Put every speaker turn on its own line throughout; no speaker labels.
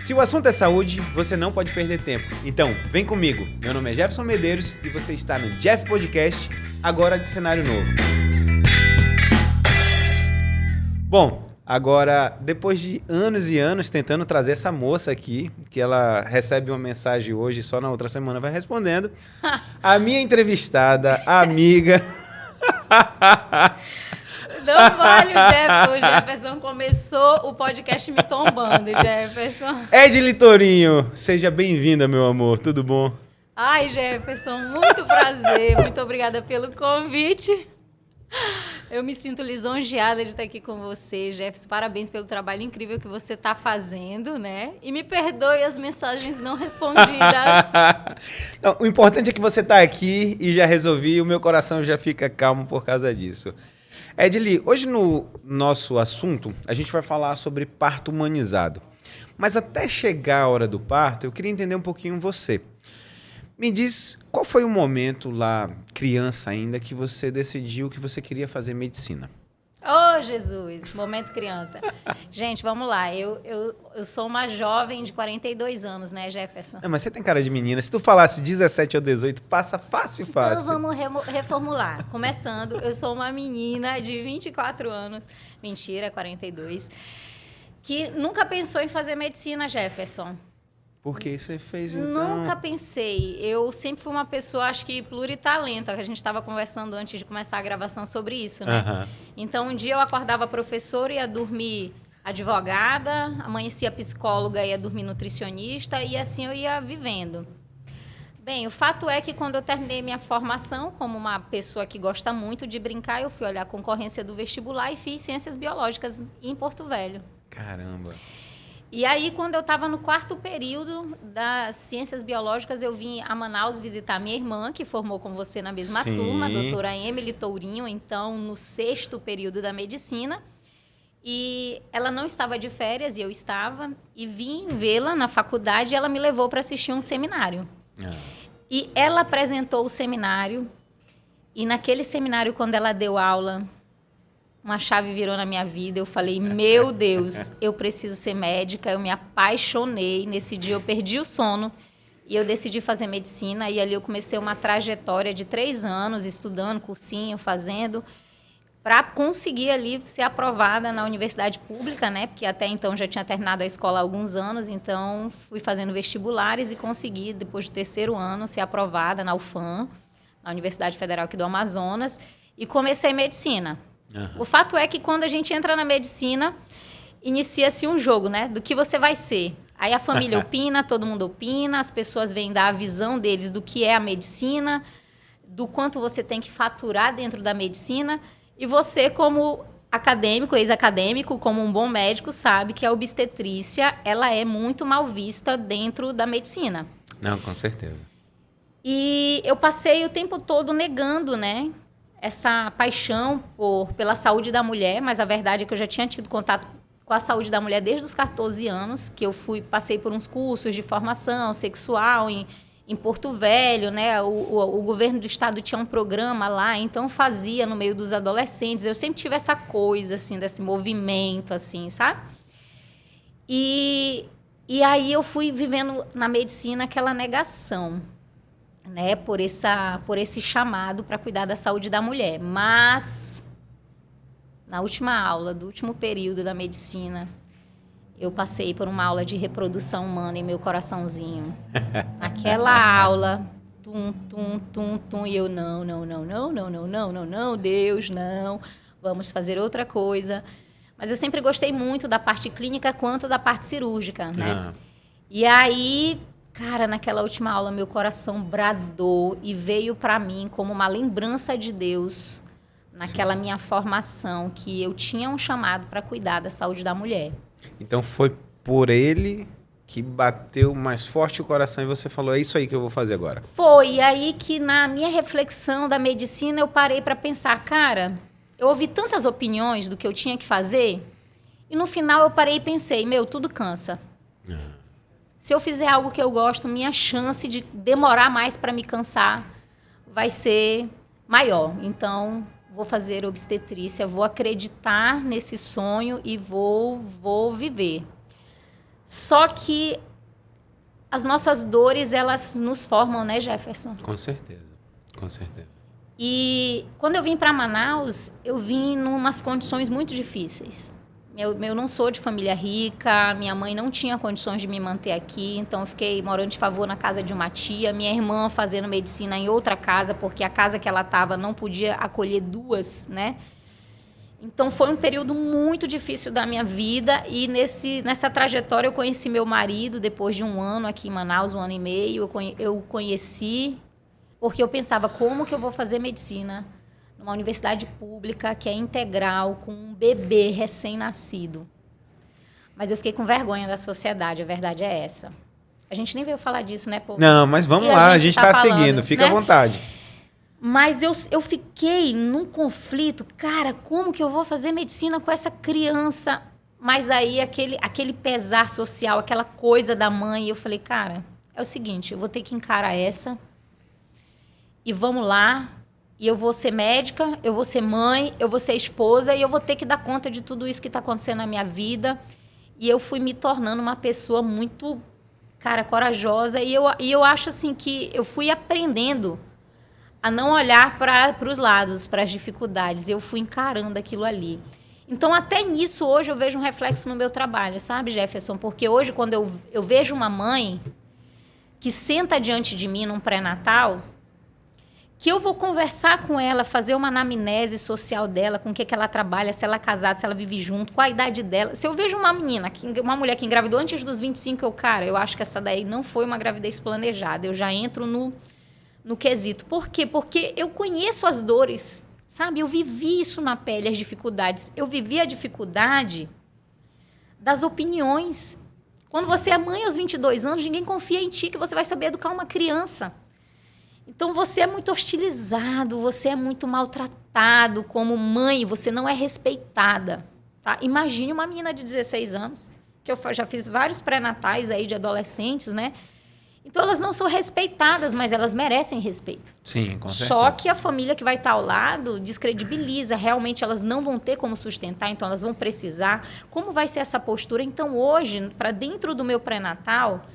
Se o assunto é saúde, você não pode perder tempo. Então, vem comigo. Meu nome é Jefferson Medeiros e você está no Jeff Podcast, agora de cenário novo. Bom, agora, depois de anos e anos tentando trazer essa moça aqui, que ela recebe uma mensagem hoje e só na outra semana vai respondendo, a minha entrevistada, a amiga...
Não vale o Jefferson começou o podcast me tombando, Jefferson.
Ed Litorinho, seja bem-vinda, meu amor, tudo bom?
Ai, Jefferson, muito prazer, muito obrigada pelo convite. Eu me sinto lisonjeada de estar aqui com você, Jefferson. Parabéns pelo trabalho incrível que você está fazendo, né? E me perdoe as mensagens não respondidas.
Não, o importante é que você está aqui e já resolvi, o meu coração já fica calmo por causa disso. Edli, hoje no nosso assunto, a gente vai falar sobre parto humanizado. Mas até chegar a hora do parto, eu queria entender um pouquinho você. Me diz, qual foi o momento lá, criança ainda, que você decidiu que você queria fazer medicina?
Oh, Jesus, momento criança. Gente, vamos lá. Eu sou uma jovem de 42 anos, né, Jefferson?
Não, mas você tem cara de menina. Se tu falasse 17 ou 18, passa fácil.
Então vamos reformular. Começando, eu sou uma menina de 24 anos. Mentira, 42. Que nunca pensou em fazer medicina, Jefferson.
Por que você fez, então?
Nunca pensei. Eu sempre fui uma pessoa, acho que pluritalenta, que a gente estava conversando antes de começar a gravação sobre isso, né?
Uhum.
Então, um dia eu acordava professora, ia dormir advogada, amanhecia psicóloga, ia dormir nutricionista, e assim eu ia vivendo. Bem, o fato é que quando eu terminei minha formação, como uma pessoa que gosta muito de brincar, eu fui olhar a concorrência do vestibular e fiz Ciências Biológicas em Porto Velho.
Caramba!
E aí, quando eu estava no 4º período das Ciências Biológicas, eu vim a Manaus visitar minha irmã, que formou com você na mesma turma, a doutora Emily Tourinho, então, no 6º período da medicina. E ela não estava de férias, e eu estava, e vim vê-la na faculdade, e ela me levou para assistir um seminário. E ela apresentou o seminário, e naquele seminário, quando ela deu aula... Uma chave virou na minha vida, eu falei, meu Deus, eu preciso ser médica, eu me apaixonei, nesse dia eu perdi o sono e eu decidi fazer medicina e ali eu comecei uma trajetória de 3 anos, estudando, cursinho, fazendo, para conseguir ali ser aprovada na universidade pública, né? Porque até então já tinha terminado a escola há alguns anos, então fui fazendo vestibulares e consegui, depois do 3º ano, ser aprovada na UFAM, na Universidade Federal aqui do Amazonas, e comecei medicina. Uhum. O fato é que quando a gente entra na medicina, inicia-se um jogo, né? Do que você vai ser. Aí a família opina, todo mundo opina, as pessoas vêm dar a visão deles do que é a medicina, do quanto você tem que faturar dentro da medicina. E você, como acadêmico, ex-acadêmico, como um bom médico, sabe que a obstetrícia ela é muito mal vista dentro da medicina.
Não, com certeza.
E eu passei o tempo todo negando, né? Essa paixão pela saúde da mulher, mas a verdade é que eu já tinha tido contato com a saúde da mulher desde os 14 anos, que eu passei por uns cursos de formação sexual em Porto Velho, né? O governo do estado tinha um programa lá, então fazia no meio dos adolescentes. Eu sempre tive essa coisa, assim, desse movimento, assim, sabe? E aí eu fui vivendo na medicina aquela negação, né, por esse chamado para cuidar da saúde da mulher. Mas, na última aula, do último período da medicina, eu passei por uma aula de reprodução humana em meu coraçãozinho. Aquela aula, e eu, não, Deus, não, vamos fazer outra coisa. Mas eu sempre gostei muito da parte clínica quanto da parte cirúrgica, né? E aí... Cara, naquela última aula, meu coração bradou e veio para mim como uma lembrança de Deus naquela minha formação, que eu tinha um chamado para cuidar da saúde da mulher.
Então foi por ele que bateu mais forte o coração e você falou, é isso aí que eu vou fazer agora.
Foi, e aí que na minha reflexão da medicina eu parei para pensar, cara, eu ouvi tantas opiniões do que eu tinha que fazer e no final eu parei e pensei, tudo cansa. Se eu fizer algo que eu gosto, minha chance de demorar mais para me cansar vai ser maior. Então, vou fazer obstetrícia, vou acreditar nesse sonho e vou viver. Só que as nossas dores, elas nos formam, né, Jefferson?
Com certeza, com certeza.
E quando eu vim para Manaus, eu vim em umas condições muito difíceis. Eu não sou de família rica, minha mãe não tinha condições de me manter aqui, então eu fiquei morando de favor na casa de uma tia, minha irmã fazendo medicina em outra casa, porque a casa que ela estava não podia acolher duas, né? Então foi um período muito difícil da minha vida e nessa trajetória eu conheci meu marido depois de 1 ano aqui em Manaus, 1 ano e meio, eu conheci porque eu pensava como que eu vou fazer medicina numa universidade pública que é integral, com um bebê recém-nascido. Mas eu fiquei com vergonha da sociedade, a verdade é essa. A gente nem veio falar disso, né, pô?
Não, mas vamos lá, a gente está seguindo, fica, né, à vontade.
Mas eu fiquei num conflito, cara, como que eu vou fazer medicina com essa criança? Mas aí aquele pesar social, aquela coisa da mãe, eu falei, cara, é o seguinte, eu vou ter que encarar essa e vamos lá. E eu vou ser médica, eu vou ser mãe, eu vou ser esposa e eu vou ter que dar conta de tudo isso que está acontecendo na minha vida. E eu fui me tornando uma pessoa muito, cara, corajosa. E eu acho assim que eu fui aprendendo a não olhar para os lados, para as dificuldades. Eu fui encarando aquilo ali. Então, até nisso, hoje eu vejo um reflexo no meu trabalho, sabe, Jefferson? Porque hoje, quando eu vejo uma mãe que senta diante de mim num pré-natal, que eu vou conversar com ela, fazer uma anamnese social dela, com o que ela trabalha, se ela é casada, se ela vive junto, qual a idade dela. Se eu vejo uma menina, uma mulher que engravidou antes dos 25, eu acho que essa daí não foi uma gravidez planejada. Eu já entro no quesito. Por quê? Porque eu conheço as dores, sabe? Eu vivi isso na pele, as dificuldades. Eu vivi a dificuldade das opiniões. Quando você é mãe aos 22 anos, ninguém confia em ti que você vai saber educar uma criança. Então, você é muito hostilizado, você é muito maltratado como mãe, você não é respeitada. Tá? Imagine uma menina de 16 anos, que eu já fiz vários pré-natais aí de adolescentes, né? Então, elas não são respeitadas, mas elas merecem respeito.
Sim, com certeza.
Só que a família que vai estar ao lado descredibiliza. Realmente, elas não vão ter como sustentar, então elas vão precisar. Como vai ser essa postura? Então, hoje, para dentro do meu pré-natal,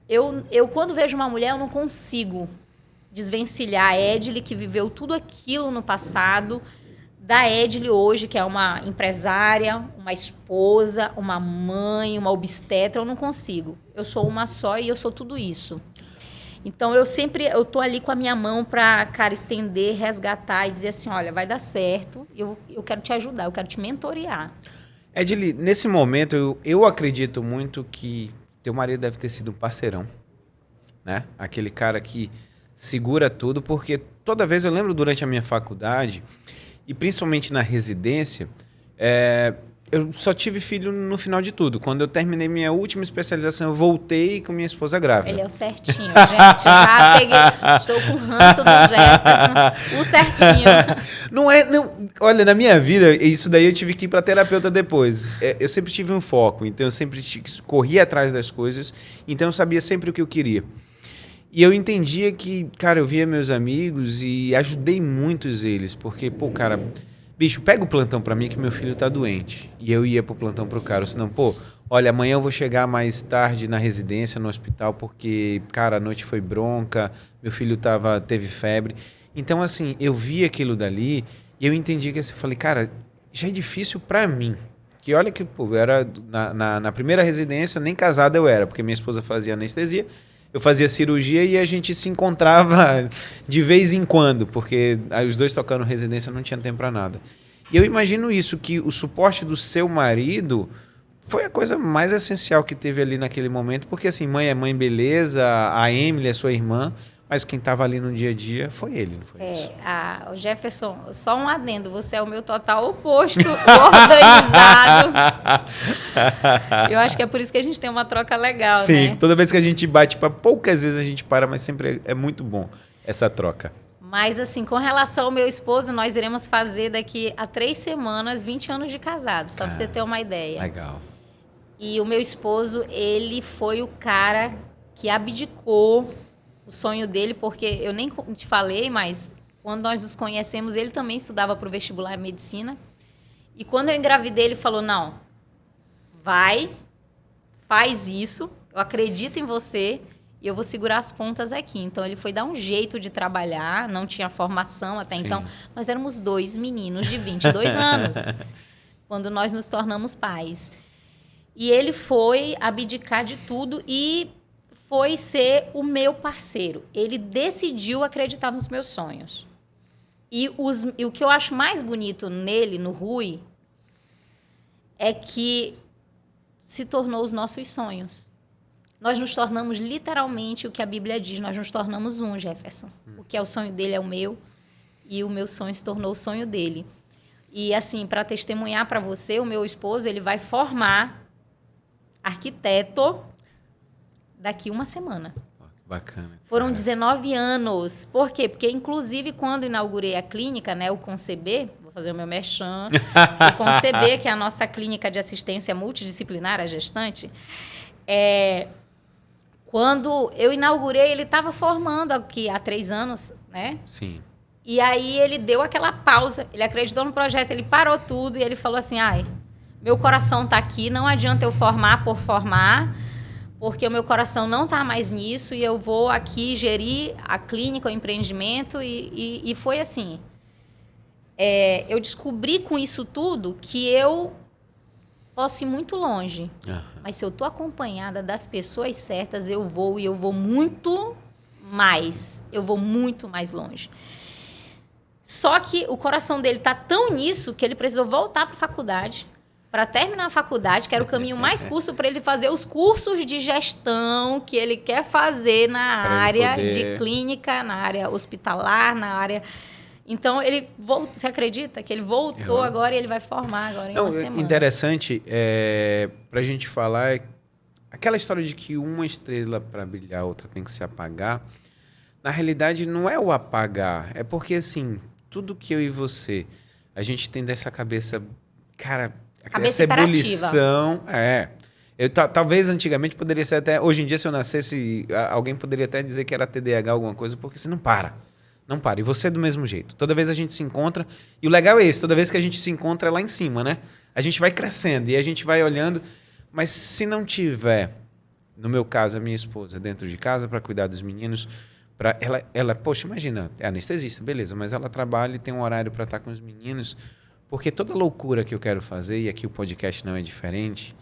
eu quando vejo uma mulher, eu não consigo desvencilhar a Edile, que viveu tudo aquilo no passado, da Edile hoje, que é uma empresária, uma esposa, uma mãe, uma obstetra. Eu não consigo. Eu sou uma só e eu sou tudo isso. Então, eu tô ali com a minha mão para, cara, estender, resgatar e dizer assim, olha, vai dar certo, eu quero te ajudar, eu quero te mentorear.
Edile, nesse momento, eu acredito muito que teu marido deve ter sido um parceirão, né? Aquele cara que segura tudo, porque toda vez eu lembro durante a minha faculdade, e principalmente na residência, eu só tive filho no final de tudo. Quando eu terminei minha última especialização, eu voltei com minha esposa grávida.
Ele é o certinho, gente. Eu já peguei, estou com o ranço do Jefferson, o certinho.
Não, olha, na minha vida, isso daí eu tive que ir para terapeuta depois. Eu sempre tive um foco, então eu sempre corria atrás das coisas, então eu sabia sempre o que eu queria. E eu entendia que, cara, eu via meus amigos e ajudei muitos eles, porque, pô, cara, bicho, pega o plantão pra mim que meu filho tá doente. E eu ia pro plantão pro cara, senão, pô, olha, amanhã eu vou chegar mais tarde na residência, no hospital, porque, cara, a noite foi bronca, meu filho teve febre. Então, assim, eu vi aquilo dali e eu entendi que, assim, eu falei, cara, já é difícil pra mim. Que olha que, pô, eu era na primeira residência, nem casado eu era, porque minha esposa fazia anestesia, eu fazia cirurgia e a gente se encontrava de vez em quando, porque os dois tocando residência não tinha tempo para nada. E eu imagino isso, que o suporte do seu marido foi a coisa mais essencial que teve ali naquele momento, porque assim, mãe é mãe, beleza, a Emily é sua irmã, mas quem estava ali no dia a dia foi ele, não foi isso?
O Jefferson, só um adendo, você é o meu total oposto, organizado. Eu acho que é por isso que a gente tem uma troca legal,
Sim,
né?
Toda vez que a gente bate, poucas vezes a gente para, mas sempre é muito bom essa troca.
Mas assim, com relação ao meu esposo, nós iremos fazer daqui a 3 semanas 20 anos de casado, só para você ter uma ideia.
Legal.
E o meu esposo, ele foi o cara que abdicou o sonho dele, porque eu nem te falei, mas quando nós nos conhecemos, ele também estudava para o vestibular de medicina. E quando eu engravidei, ele falou, não, vai, faz isso, eu acredito em você e eu vou segurar as pontas aqui. Então, ele foi dar um jeito de trabalhar, não tinha formação até então. Nós éramos 2 meninos de 22 anos, quando nós nos tornamos pais. E ele foi abdicar de tudo e foi ser o meu parceiro. Ele decidiu acreditar nos meus sonhos. E o que eu acho mais bonito nele, no Rui, é que se tornou os nossos sonhos. Nós nos tornamos literalmente o que a Bíblia diz, nós nos tornamos um, Jefferson. O que é o sonho dele é o meu, e o meu sonho se tornou o sonho dele. E, assim, para testemunhar para você, o meu esposo, ele vai formar arquiteto daqui uma semana.
Bacana.
Foram 19 anos. Por quê? Porque, inclusive, quando inaugurei a clínica, né, o Conceber, vou fazer o meu merchan, o Conceber, que é a nossa clínica de assistência multidisciplinar à gestante, quando eu inaugurei, ele estava formando aqui há 3 anos, né?
Sim.
E aí ele deu aquela pausa, ele acreditou no projeto, ele parou tudo e ele falou assim, meu coração está aqui, não adianta eu formar por formar, porque o meu coração não está mais nisso e eu vou aqui gerir a clínica, o empreendimento e foi assim. Eu descobri com isso tudo que eu posso ir muito longe, mas se eu estou acompanhada das pessoas certas, eu vou muito mais, eu vou muito mais longe. Só que o coração dele está tão nisso que ele precisou voltar para a faculdade, para terminar a faculdade, que era o caminho mais curto para ele fazer os cursos de gestão que ele quer fazer na área de clínica, na área hospitalar, na área... Então, ele voltou, você acredita que ele voltou agora e ele vai formar agora em uma semana?
Interessante, para a gente falar, aquela história de que uma estrela para brilhar, a outra tem que se apagar, na realidade não é o apagar, é porque, assim, tudo que eu e você, a gente tem dessa cabeça, cara, essa ebulição, talvez antigamente poderia ser até, hoje em dia se eu nascesse, alguém poderia até dizer que era TDAH, alguma coisa, porque você não para. Não para. E você é do mesmo jeito. Toda vez a gente se encontra... E o legal é esse. Toda vez que a gente se encontra é lá em cima, né? A gente vai crescendo e a gente vai olhando. Mas se não tiver, no meu caso, a minha esposa dentro de casa para cuidar dos meninos, poxa, imagina, é anestesista, beleza, mas ela trabalha e tem um horário para estar com os meninos. Porque toda loucura que eu quero fazer, e aqui o podcast não é diferente,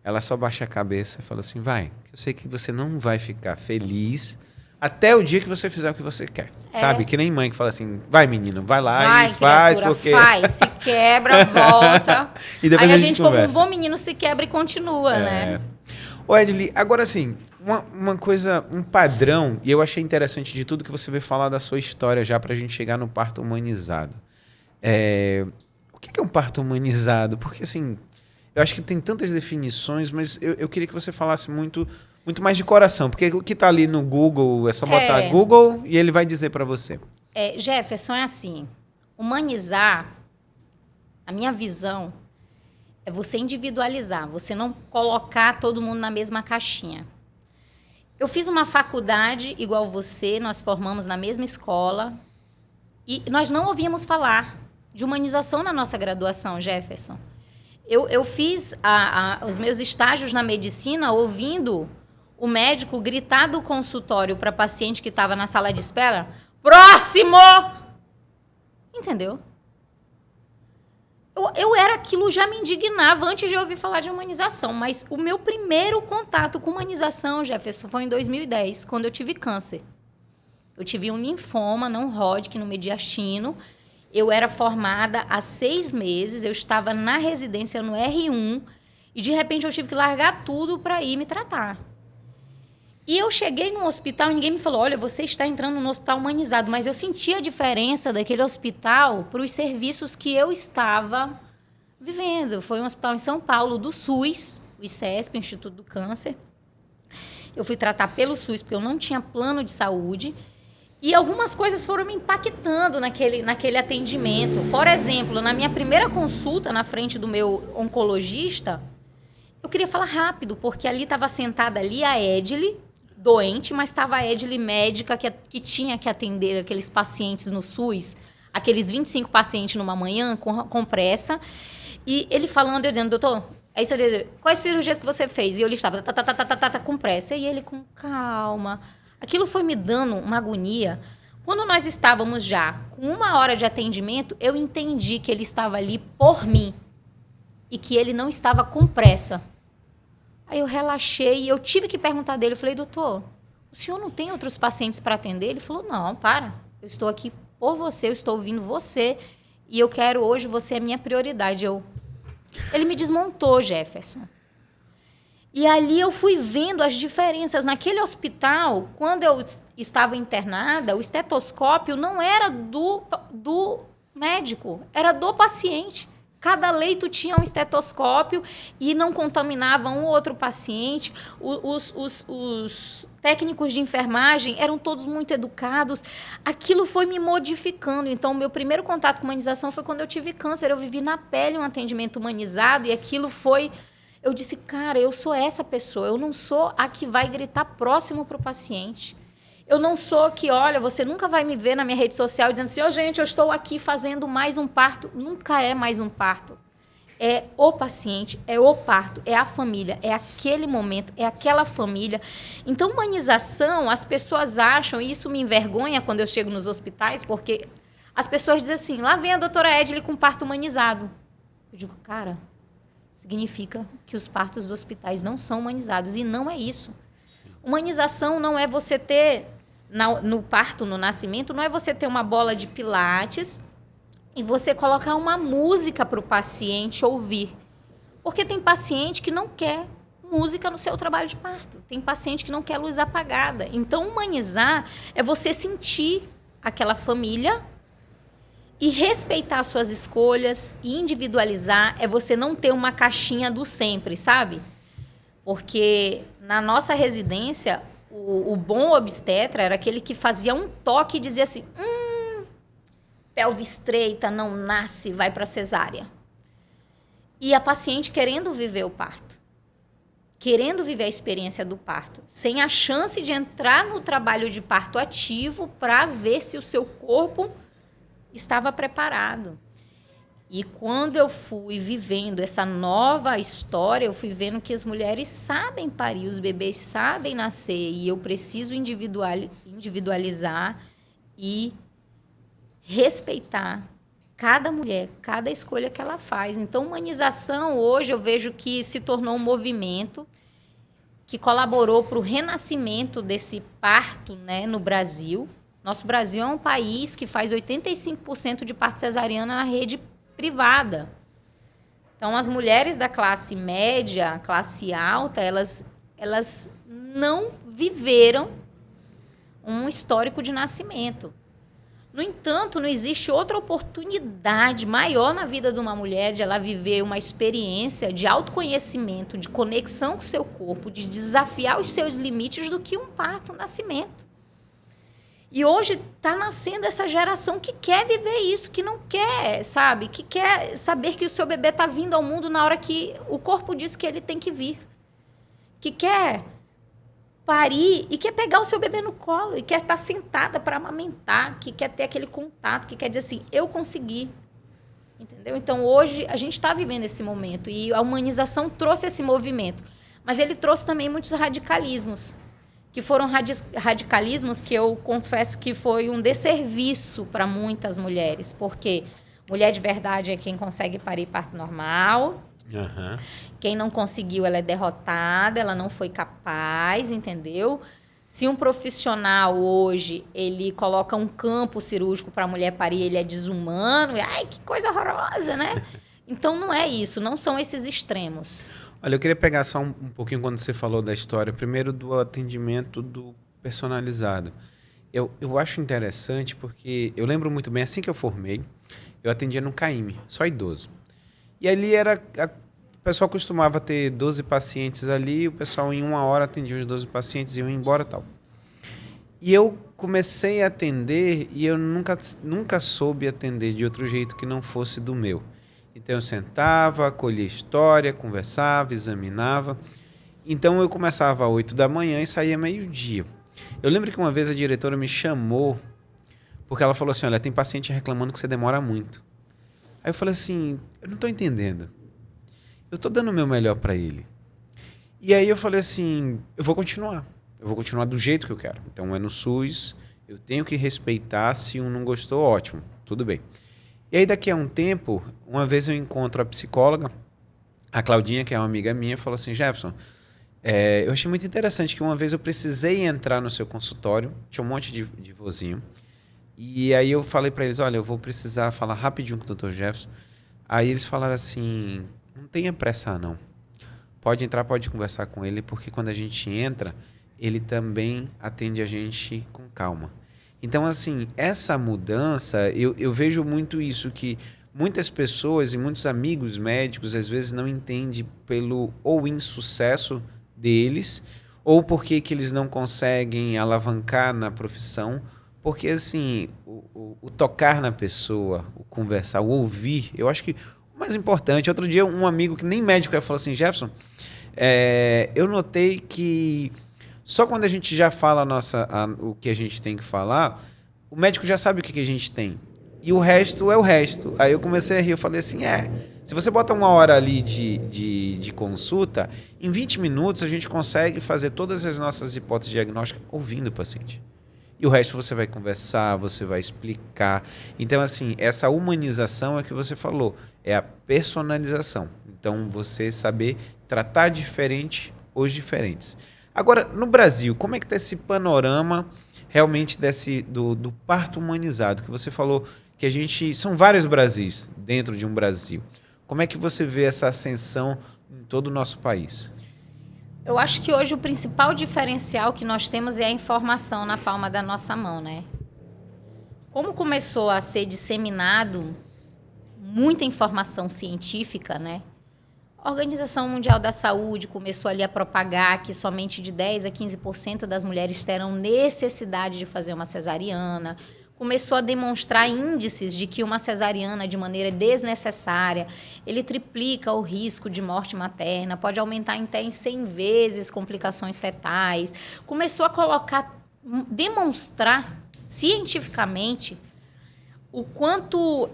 ela só baixa a cabeça e fala assim, vai, eu sei que você não vai ficar feliz... Até o dia que você fizer o que você quer. Sabe? Que nem mãe que fala assim, vai menino, vai lá e faz. Porque...
Faz, se quebra, volta.
E depois
aí
a gente
como um
conversa.
bom menino, se quebra e continua, né?
Ô, Edli, agora assim, uma coisa, um padrão, e eu achei interessante de tudo que você veio falar da sua história já pra gente chegar no parto humanizado. O que é um parto humanizado? Porque assim, eu acho que tem tantas definições, mas eu queria que você falasse muito mais de coração, porque o que está ali no Google, é só botar Google e ele vai dizer para você.
Jefferson, é assim, humanizar, a minha visão, é você individualizar, você não colocar todo mundo na mesma caixinha. Eu fiz uma faculdade igual você, nós formamos na mesma escola, e nós não ouvíamos falar de humanização na nossa graduação, Jefferson. Eu fiz os meus estágios na medicina ouvindo o médico gritar do consultório para paciente que estava na sala de espera, próximo! Entendeu? Eu era aquilo, já me indignava antes de ouvir falar de humanização, mas o meu primeiro contato com humanização, Jefferson, foi em 2010, quando eu tive câncer. Eu tive um linfoma não Hodgkin no mediastino. Eu era formada há 6 meses, eu estava na residência no R1 e, de repente, eu tive que largar tudo para ir me tratar. E eu cheguei num hospital e ninguém me falou, olha, você está entrando no hospital humanizado, mas eu senti a diferença daquele hospital para os serviços que eu estava vivendo. Foi um hospital em São Paulo, do SUS, o ICESP, o Instituto do Câncer. Eu fui tratar pelo SUS, porque eu não tinha plano de saúde. E algumas coisas foram me impactando naquele atendimento. Por exemplo, na minha primeira consulta, na frente do meu oncologista, eu queria falar rápido, porque ali estava sentada a Edli, doente, mas estava a Edli médica que tinha que atender aqueles pacientes no SUS, aqueles 25 pacientes numa manhã com pressa. E ele falando, eu dizendo, doutor, Aí você diz, quais cirurgias que você fez? E eu listava, com pressa. E ele com calma. Aquilo foi me dando uma agonia. Quando nós estávamos já com 1 hora de atendimento, eu entendi que ele estava ali por mim. E que ele não estava com pressa. Aí eu relaxei e eu tive que perguntar dele. Eu falei, doutor, o senhor não tem outros pacientes para atender? Ele falou, não, para. Eu estou aqui por você, eu estou ouvindo você. E eu quero hoje, você é minha prioridade. Ele me desmontou, Jefferson. E ali eu fui vendo as diferenças. Naquele hospital, quando eu estava internada, o estetoscópio não era do médico, era do paciente. Cada leito tinha um estetoscópio e não contaminava um ou outro paciente. Os técnicos de enfermagem eram todos muito educados. Aquilo foi me modificando. Então, o meu primeiro contato com humanização foi quando eu tive câncer. Eu vivi na pele um atendimento humanizado e aquilo foi... Eu disse, cara, eu sou essa pessoa. Eu não sou a que vai gritar próximo para o paciente. Eu não sou que, olha, você nunca vai me ver na minha rede social dizendo assim, gente, eu estou aqui fazendo mais um parto. Nunca é mais um parto. É o paciente, é o parto, é a família, é aquele momento, é aquela família. Então, humanização, as pessoas acham, e isso me envergonha quando eu chego nos hospitais, porque as pessoas dizem assim, lá vem a doutora Edile com parto humanizado. Eu digo, cara, significa que os partos dos hospitais não são humanizados, e não é isso. Humanização não é você ter, no parto, no nascimento, não é você ter uma bola de pilates e você colocar uma música para o paciente ouvir. Porque tem paciente que não quer música no seu trabalho de parto. Tem paciente que não quer luz apagada. Então, humanizar é você sentir aquela família e respeitar suas escolhas e individualizar. É você não ter uma caixinha do sempre, sabe? Porque na nossa residência, o bom obstetra era aquele que fazia um toque e dizia assim, pelve estreita, não nasce, vai para cesárea. E a paciente querendo viver o parto, querendo viver a experiência do parto, sem a chance de entrar no trabalho de parto ativo para ver se o seu corpo estava preparado. E quando eu fui vivendo essa nova história, eu fui vendo que as mulheres sabem parir, os bebês sabem nascer, e eu preciso individualizar e respeitar cada mulher, cada escolha que ela faz. Então, humanização, hoje, eu vejo que se tornou um movimento que colaborou para o renascimento desse parto, né, no Brasil. Nosso Brasil é um país que faz 85% de parto cesariana na rede privada. Então, as mulheres da classe média, classe alta, elas não viveram um histórico de nascimento. No entanto, não existe outra oportunidade maior na vida de uma mulher de ela viver uma experiência de autoconhecimento, de conexão com o seu corpo, de desafiar os seus limites do que um parto, um nascimento. E hoje está nascendo essa geração que quer viver isso, que não quer, sabe? Que quer saber que o seu bebê está vindo ao mundo na hora que o corpo diz que ele tem que vir. Que quer parir e quer pegar o seu bebê no colo e quer estar sentada para amamentar, que quer ter aquele contato, que quer dizer assim, eu consegui. Entendeu? Então, hoje, a gente está vivendo esse momento e a humanização trouxe esse movimento. Mas ele trouxe também muitos radicalismos, que foram radicalismos que eu confesso que foi um desserviço para muitas mulheres, porque mulher de verdade é quem consegue parir parto normal.
Uhum.
Quem não conseguiu, ela é derrotada, ela não foi capaz, entendeu? Se um profissional hoje, ele coloca um campo cirúrgico para a mulher parir, ele é desumano, ai, que coisa horrorosa, né? Então, não é isso, não são esses extremos.
Olha, eu queria pegar só um pouquinho quando você falou da história, primeiro do atendimento do personalizado. Eu acho interessante porque eu lembro muito bem, assim que eu formei, eu atendia no CAIME, só idoso. E ali o pessoal costumava ter 12 pacientes ali, o pessoal em 1 hora atendia os 12 pacientes e iam embora e tal. E eu comecei a atender e eu nunca soube atender de outro jeito que não fosse do meu. Então eu sentava, acolhia história, conversava, examinava. Então eu começava às 8 da manhã e saía meio-dia. Eu lembro que uma vez a diretora me chamou porque ela falou assim, olha, tem paciente reclamando que você demora muito. Aí eu falei assim, eu não estou entendendo. eu tô dando o meu melhor para ele. E aí eu falei assim, eu vou continuar do jeito que eu quero. Então é no SUS, eu tenho que respeitar, se um não gostou, ótimo, tudo bem. E aí daqui a um tempo, uma vez eu encontro a psicóloga, a Claudinha, que é uma amiga minha, falou assim, Jefferson, eu achei muito interessante que uma vez eu precisei entrar no seu consultório, tinha um monte de vozinho, e aí eu falei para eles, olha, eu vou precisar falar rapidinho com o Dr. Jefferson. Aí eles falaram assim, não tenha pressa não. Pode entrar, pode conversar com ele, porque quando a gente entra, ele também atende a gente com calma. Então, assim, essa mudança, eu vejo muito isso, que muitas pessoas e muitos amigos médicos, às vezes, não entendem pelo ou insucesso deles, ou porque que eles não conseguem alavancar na profissão, porque, assim, o tocar na pessoa, o conversar, o ouvir, eu acho que o mais importante. Outro dia, um amigo que nem médico falou assim, Jefferson, eu notei que só quando a gente já fala o que a gente tem que falar, o médico já sabe o que a gente tem. E o resto é o resto. Aí eu comecei a rir, eu falei assim, se você bota 1 hora ali de consulta, em 20 minutos a gente consegue fazer todas as nossas hipóteses diagnósticas ouvindo o paciente. E o resto você vai conversar, você vai explicar. Então, assim, essa humanização é que você falou, é a personalização. Então, você saber tratar diferente os diferentes. Agora, no Brasil, como é que está esse panorama realmente do parto humanizado? Que você falou que são vários Brasis dentro de um Brasil. Como é que você vê essa ascensão em todo o nosso país?
Eu acho que hoje o principal diferencial que nós temos é a informação na palma da nossa mão, né? Como começou a ser disseminado muita informação científica, né? A Organização Mundial da Saúde começou ali a propagar que somente de 10% a 15% das mulheres terão necessidade de fazer uma cesariana. Começou a demonstrar índices de que uma cesariana, de maneira desnecessária, ele triplica o risco de morte materna, pode aumentar até em 100 vezes complicações fetais. Começou a demonstrar cientificamente o quanto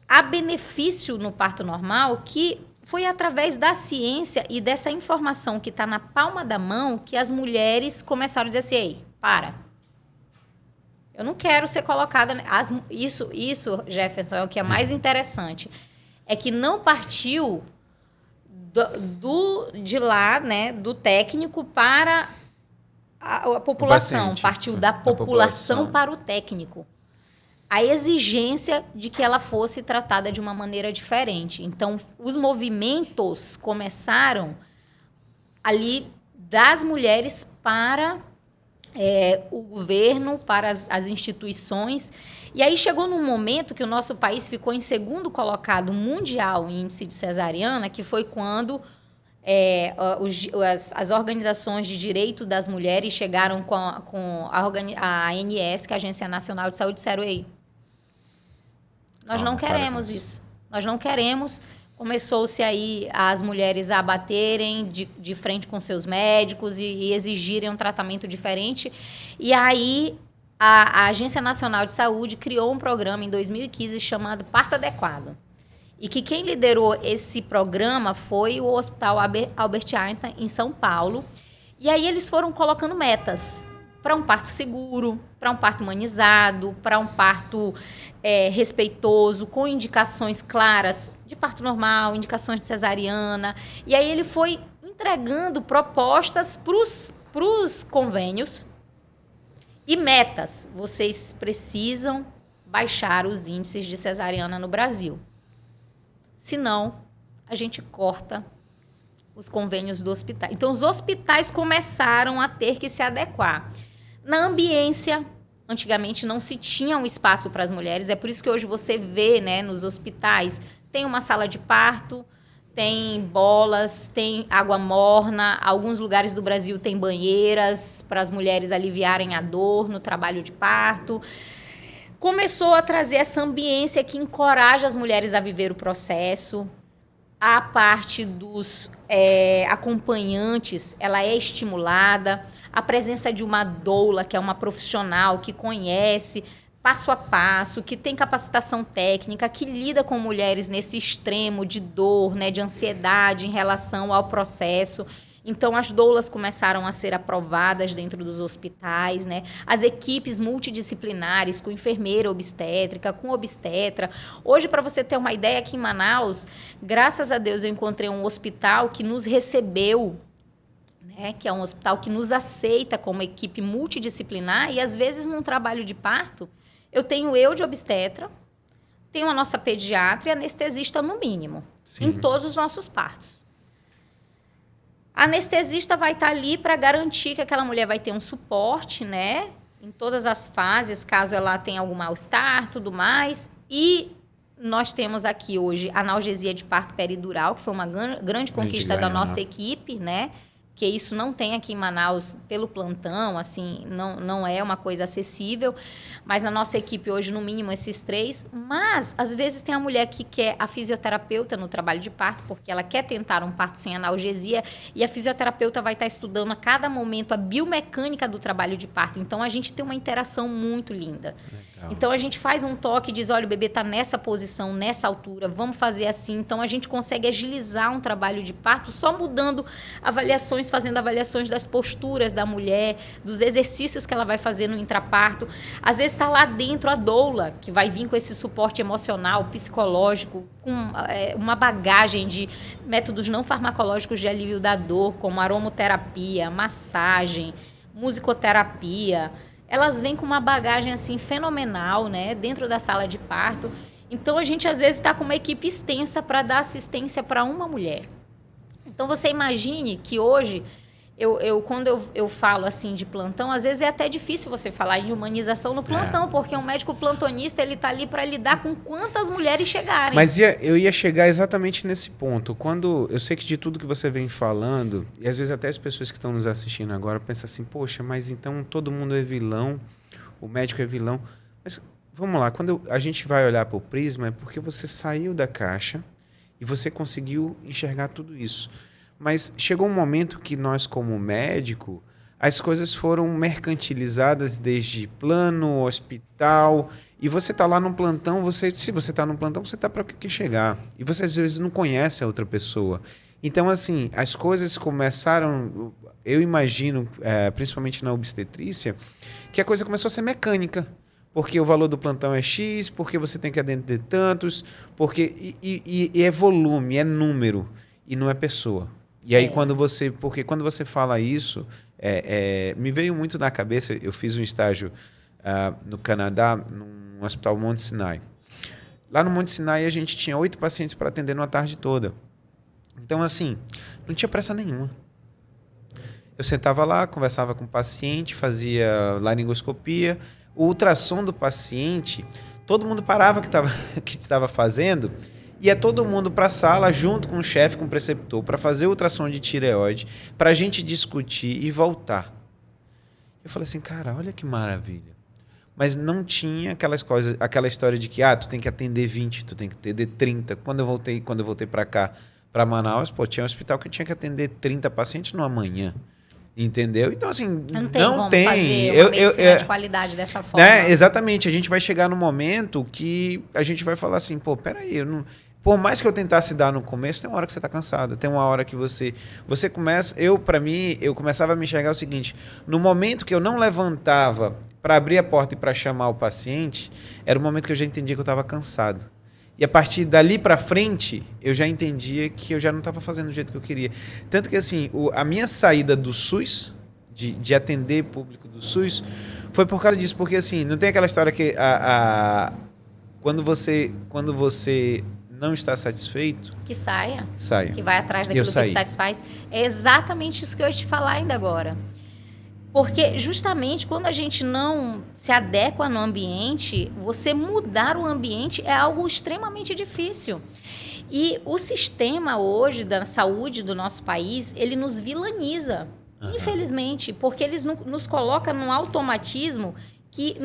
há benefício no parto normal, que foi através da ciência e dessa informação que está na palma da mão que as mulheres começaram a dizer assim, ei, para. Eu não quero ser colocada... Isso, Jefferson, é o que é mais interessante. É que não partiu de lá, né, do técnico para a população. Partiu da população para o técnico. A exigência de que ela fosse tratada de uma maneira diferente. Então, os movimentos começaram ali das mulheres para... o governo, para as instituições. E aí chegou num momento que o nosso país ficou em segundo colocado mundial em índice de cesariana, que foi quando as organizações de direito das mulheres chegaram com a ANS, que é a Agência Nacional de Saúde, e disseram, ei, nós não queremos isso. Nós não queremos... Começou-se aí as mulheres a baterem de frente com seus médicos e exigirem um tratamento diferente. E aí a Agência Nacional de Saúde criou um programa em 2015 chamado Parto Adequado. E que quem liderou esse programa foi o Hospital Albert Einstein, em São Paulo. E aí eles foram colocando metas para um parto seguro, para um parto humanizado, para um parto respeitoso, com indicações claras de parto normal, indicações de cesariana. E aí ele foi entregando propostas para os convênios e metas. Vocês precisam baixar os índices de cesariana no Brasil. Senão, a gente corta os convênios do hospital. Então, os hospitais começaram a ter que se adequar. Na ambiência, antigamente não se tinha um espaço para as mulheres. É por isso que hoje você vê, né, nos hospitais, tem uma sala de parto, tem bolas, tem água morna. Alguns lugares do Brasil tem banheiras para as mulheres aliviarem a dor no trabalho de parto. Começou a trazer essa ambiência que encoraja as mulheres a viver o processo. A parte dos acompanhantes, ela é estimulada. A presença de uma doula, que é uma profissional que conhece, passo a passo, que tem capacitação técnica, que lida com mulheres nesse extremo de dor, né, de ansiedade em relação ao processo. Então, as doulas começaram a ser aprovadas dentro dos hospitais, né? As equipes multidisciplinares, com enfermeira obstétrica, com obstetra. Hoje, para você ter uma ideia, aqui em Manaus, graças a Deus, eu encontrei um hospital que nos recebeu, né? Que é um hospital que nos aceita como equipe multidisciplinar e, às vezes, num trabalho de parto, eu tenho eu de obstetra, tenho a nossa pediatra e anestesista no mínimo, em todos os nossos partos. A anestesista vai estar ali para garantir que aquela mulher vai ter um suporte, né? Em todas as fases, caso ela tenha algum mal-estar, tudo mais. E nós temos aqui hoje analgesia de parto peridural, que foi uma grande conquista da nossa equipe, né? Que isso não tem aqui em Manaus pelo plantão, assim, não é uma coisa acessível. Mas na nossa equipe hoje, no mínimo, esses 3. Mas, às vezes, tem a mulher que quer a fisioterapeuta no trabalho de parto, porque ela quer tentar um parto sem analgesia, e a fisioterapeuta vai estar estudando a cada momento a biomecânica do trabalho de parto. Então, a gente tem uma interação muito linda. Legal. Então, a gente faz um toque e diz, olha, o bebê está nessa posição, nessa altura, vamos fazer assim. Então, a gente consegue agilizar um trabalho de parto só mudando avaliações, fazendo avaliações das posturas da mulher, dos exercícios que ela vai fazer no intraparto. Às vezes está lá dentro a doula, que vai vir com esse suporte emocional, psicológico, com uma bagagem de métodos não farmacológicos de alívio da dor, como aromoterapia, massagem, musicoterapia. Elas vêm com uma bagagem assim fenomenal, né, dentro da sala de parto. Então, a gente, às vezes, está com uma equipe extensa para dar assistência para uma mulher. Então, você imagine que hoje, quando eu falo assim de plantão, às vezes é até difícil você falar de humanização no plantão, porque um médico plantonista, ele está ali para lidar com quantas mulheres chegarem.
Mas eu ia chegar exatamente nesse ponto. Quando eu sei que de tudo que você vem falando, e às vezes até as pessoas que estão nos assistindo agora pensam assim, poxa, mas então todo mundo é vilão, o médico é vilão. Mas vamos lá, quando a gente vai olhar para o prisma, é porque você saiu da caixa e você conseguiu enxergar tudo isso. Mas chegou um momento que nós, como médico, as coisas foram mercantilizadas desde plano, hospital, e você está lá num plantão, se você está num plantão, você está para o que chegar. E você, às vezes, não conhece a outra pessoa. Então, assim, as coisas começaram, eu imagino, principalmente na obstetrícia, que a coisa começou a ser mecânica. Porque o valor do plantão é X, porque você tem que atender tantos, e é volume, é número, e não é pessoa. E aí, quando você fala isso, me veio muito na cabeça, eu fiz um estágio no Canadá, num hospital Monte Sinai. Lá no Monte Sinai, a gente tinha 8 pacientes para atender numa tarde toda. Então, assim, não tinha pressa nenhuma. Eu sentava lá, conversava com o paciente, fazia laringoscopia, o ultrassom do paciente, todo mundo parava que estava fazendo, ia todo mundo para a sala junto com o chefe, com o preceptor, para fazer o ultrassom de tireoide, para a gente discutir e voltar. Eu falei assim, cara, olha que maravilha. Mas não tinha aquela história de que tu tem que atender 20, tu tem que atender 30. Quando eu voltei para cá, para Manaus, tinha um hospital que eu tinha que atender 30 pacientes numa manhã. Entendeu? Então, assim, não tem
fazer uma medicina de qualidade dessa forma.
Exatamente. A gente vai chegar no momento que a gente vai falar assim, peraí, por mais que eu tentasse dar no começo, tem uma hora que você está cansado, tem uma hora que você começa... Eu começava a me enxergar o seguinte, no momento que eu não levantava para abrir a porta e para chamar o paciente, era o momento que eu já entendia que eu estava cansado. E a partir dali para frente, eu já entendia que eu já não estava fazendo do jeito que eu queria. Tanto que, assim, a minha saída do SUS, de atender público do SUS, foi por causa disso. Porque, assim, não tem aquela história que quando você não está satisfeito...
Que saia.
Que
vai atrás daquilo que te satisfaz. É exatamente isso que eu ia te falar ainda agora. Porque justamente quando a gente não se adequa no ambiente, você mudar o ambiente é algo extremamente difícil. E o sistema hoje da saúde do nosso país, ele nos vilaniza, infelizmente, porque eles nos coloca num automatismo que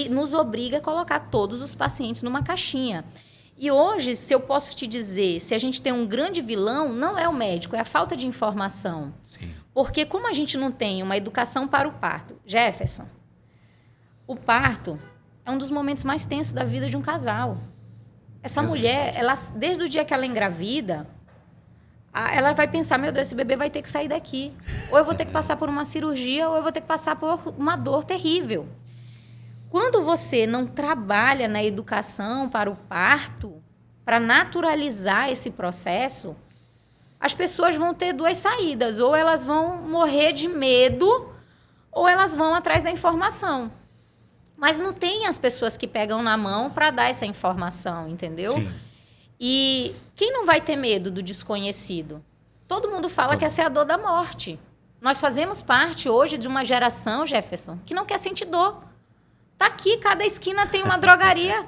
nos obriga a colocar todos os pacientes numa caixinha. E hoje, se eu posso te dizer, se a gente tem um grande vilão, não é o médico, é a falta de informação.
Sim.
Porque como a gente não tem uma educação para o parto, Jefferson, o parto, é um dos momentos mais tensos da vida de um casal. Essa
Exato.
mulher, ela, desde o dia que ela engravida, ela vai pensar, meu Deus, esse bebê vai ter que sair daqui. Ou eu vou ter que passar por uma cirurgia, ou eu vou ter que passar por uma dor terrível. Quando você não trabalha na educação para o parto, para naturalizar esse processo, as pessoas vão ter duas saídas. Ou elas vão morrer de medo, ou elas vão atrás da informação. Mas não tem as pessoas que pegam na mão para dar essa informação, entendeu?
Sim.
E quem não vai ter medo do desconhecido? Todo mundo fala que essa é a dor da morte. Nós fazemos parte hoje de uma geração, Jefferson, que não quer sentir dor. Tá aqui, cada esquina tem uma drogaria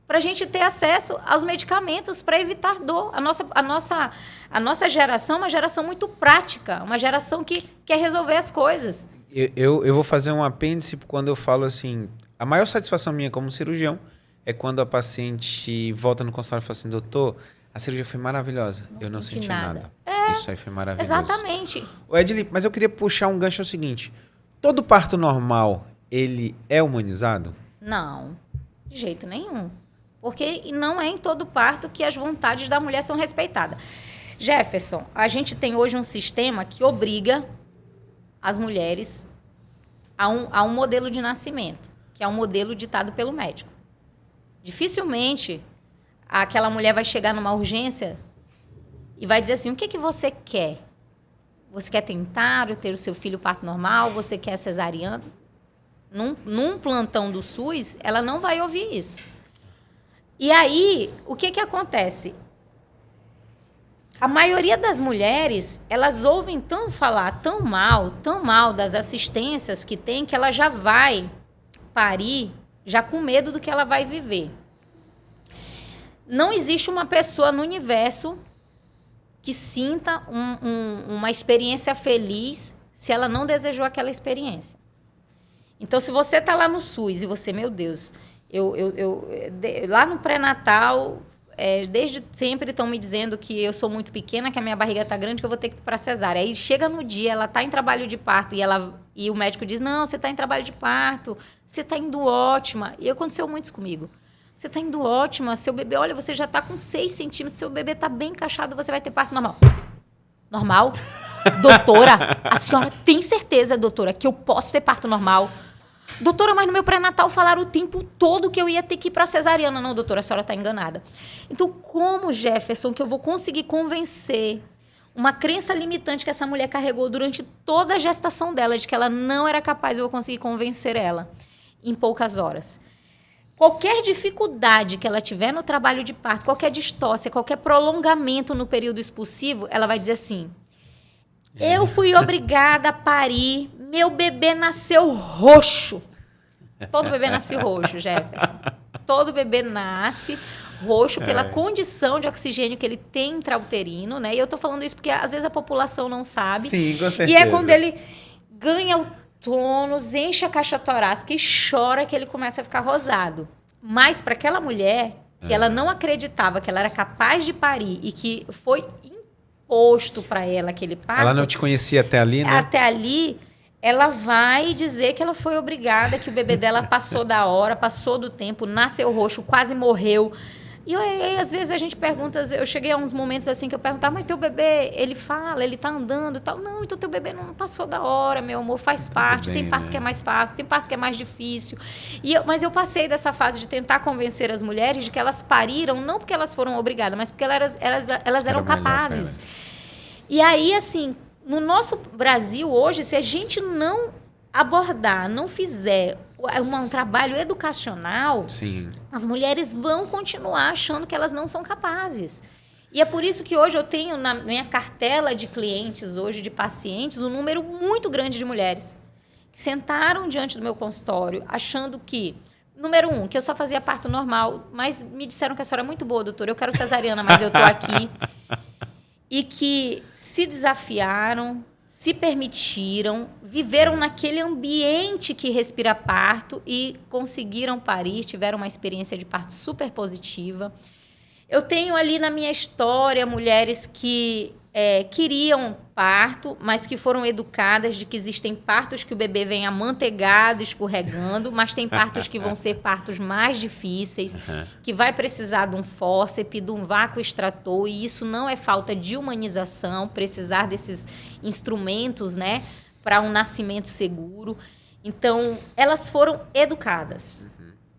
para a gente ter acesso aos medicamentos para evitar dor. A nossa geração é uma geração muito prática, uma geração que quer resolver as coisas.
Eu vou fazer um apêndice quando eu falo assim, a maior satisfação minha como cirurgião é quando a paciente volta no consultório e fala assim, doutor, a cirurgia foi maravilhosa, eu não senti nada. Isso aí foi maravilhoso.
Exatamente.
Edili, mas eu queria puxar um gancho, é o seguinte, todo parto normal, ele é humanizado?
Não, de jeito nenhum. Porque não é em todo parto que as vontades da mulher são respeitadas. Jefferson, a gente tem hoje um sistema que obriga as mulheres a um modelo de nascimento, que é um modelo ditado pelo médico. Dificilmente aquela mulher vai chegar numa urgência e vai dizer assim, o que você quer? Você quer tentar ter o seu filho parto normal? Você quer cesariana? Num plantão do SUS, ela não vai ouvir isso. E aí, o que acontece? A maioria das mulheres, elas ouvem falar tão mal das assistências que tem, que ela já vai parir já com medo do que ela vai viver. Não existe uma pessoa no universo que sinta uma experiência feliz se ela não desejou aquela experiência. Então, se você está lá no SUS e você, meu Deus, lá no pré-natal, desde sempre estão me dizendo que eu sou muito pequena, que a minha barriga está grande, que eu vou ter que ir para cesárea. Aí chega no dia, ela está em trabalho de parto e o médico diz, não, você está em trabalho de parto, você está indo ótima. E aconteceu muito isso comigo. Você está indo ótima, seu bebê, olha, você já está com 6 centímetros, seu bebê está bem encaixado, você vai ter parto normal. Normal? Doutora, a senhora tem certeza, doutora, que eu posso ter parto normal? Doutora, mas no meu pré-natal falaram o tempo todo que eu ia ter que ir para cesariana. Não, doutora, a senhora está enganada. Então, como, Jefferson, que eu vou conseguir convencer uma crença limitante que essa mulher carregou durante toda a gestação dela, de que ela não era capaz, eu vou conseguir convencer ela em poucas horas. Qualquer dificuldade que ela tiver no trabalho de parto, qualquer distócia, qualquer prolongamento no período expulsivo, ela vai dizer assim, eu fui obrigada a parir, meu bebê nasceu roxo. Todo bebê nasce roxo, Jefferson. Todo bebê nasce roxo pela condição de oxigênio que ele tem intrauterino, né? E eu tô falando isso porque às vezes a população não sabe.
Sim, com certeza.
E é quando ele ganha o tônus, enche a caixa torácica e chora que ele começa a ficar rosado. Mas para aquela mulher que ela não acreditava que ela era capaz de parir e que foi imposto para ela aquele parto...
Ela não te conhecia até ali, né?
Até ali, ela vai dizer que ela foi obrigada, que o bebê dela passou da hora, passou do tempo, nasceu roxo, quase morreu. E às vezes a gente pergunta, eu cheguei a uns momentos assim que eu perguntava, mas teu bebê, ele fala, ele tá andando e tal. Não, então teu bebê não passou da hora, meu amor, faz parte. Tem parto que é mais fácil, tem parto que é mais difícil. Mas eu passei dessa fase de tentar convencer as mulheres de que elas pariram, não porque elas foram obrigadas, mas porque elas eram capazes. E aí, assim, no nosso Brasil hoje, se a gente não abordar, não fizer um trabalho educacional,
sim,
as mulheres vão continuar achando que elas não são capazes. E é por isso que hoje eu tenho na minha cartela de clientes, hoje de pacientes, um número muito grande de mulheres que sentaram diante do meu consultório achando que, número 1, que eu só fazia parto normal, mas me disseram que a senhora é muito boa, doutora, eu quero cesariana, mas eu tô aqui. E que se desafiaram, se permitiram, viveram naquele ambiente que respira parto e conseguiram parir, tiveram uma experiência de parto super positiva. Eu tenho ali na minha história mulheres que queriam parto, mas que foram educadas de que existem partos que o bebê vem amanteigado, escorregando, mas tem partos que vão ser partos mais difíceis, que vai precisar de um fórceps, de um vácuo extrator, e isso não é falta de humanização, precisar desses instrumentos, né, para um nascimento seguro. Então, elas foram educadas.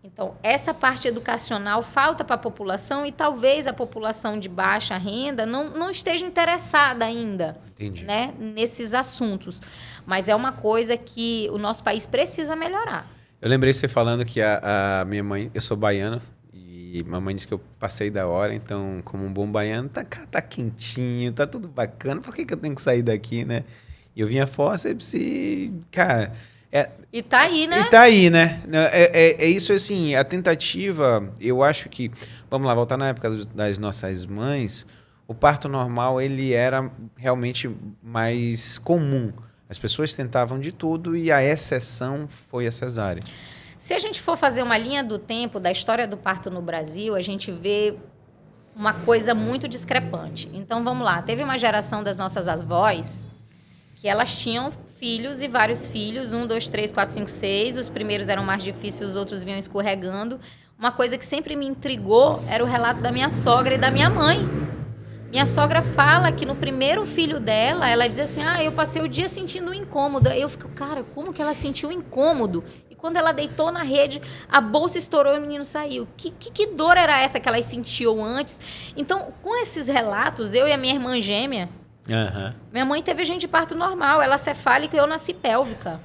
Então, essa parte educacional falta para a população e talvez a população de baixa renda não esteja interessada ainda, né, nesses assuntos. Mas é uma coisa que o nosso país precisa melhorar.
Eu lembrei você falando que a minha mãe, eu sou baiano, e mamãe disse que eu passei da hora, então, como um bom baiano, tá quentinho, tá tudo bacana, por que eu tenho que sair daqui, né? E eu vinha fórceps e, cara...
E tá aí, né?
E tá aí, né? É isso, assim, a tentativa, eu acho que... Vamos lá, voltar na época das nossas mães, o parto normal, ele era realmente mais comum. As pessoas tentavam de tudo e a exceção foi a cesárea.
Se a gente for fazer uma linha do tempo da história do parto no Brasil, a gente vê uma coisa muito discrepante. Então, vamos lá. Teve uma geração das nossas avós que elas tinham filhos e vários filhos, 1, 2, 3, 4, 5, 6. Os primeiros eram mais difíceis, os outros vinham escorregando. Uma coisa que sempre me intrigou era o relato da minha sogra e da minha mãe. Minha sogra fala que no primeiro filho dela, ela diz assim, eu passei o dia sentindo um incômodo. Aí eu fico, cara, como que ela sentiu um incômodo? E quando ela deitou na rede, a bolsa estourou e o menino saiu. Que dor era essa que elas sentiam antes? Então, com esses relatos, eu e a minha irmã gêmea, minha mãe teve gente de parto normal, ela cefálica e eu nasci pélvica.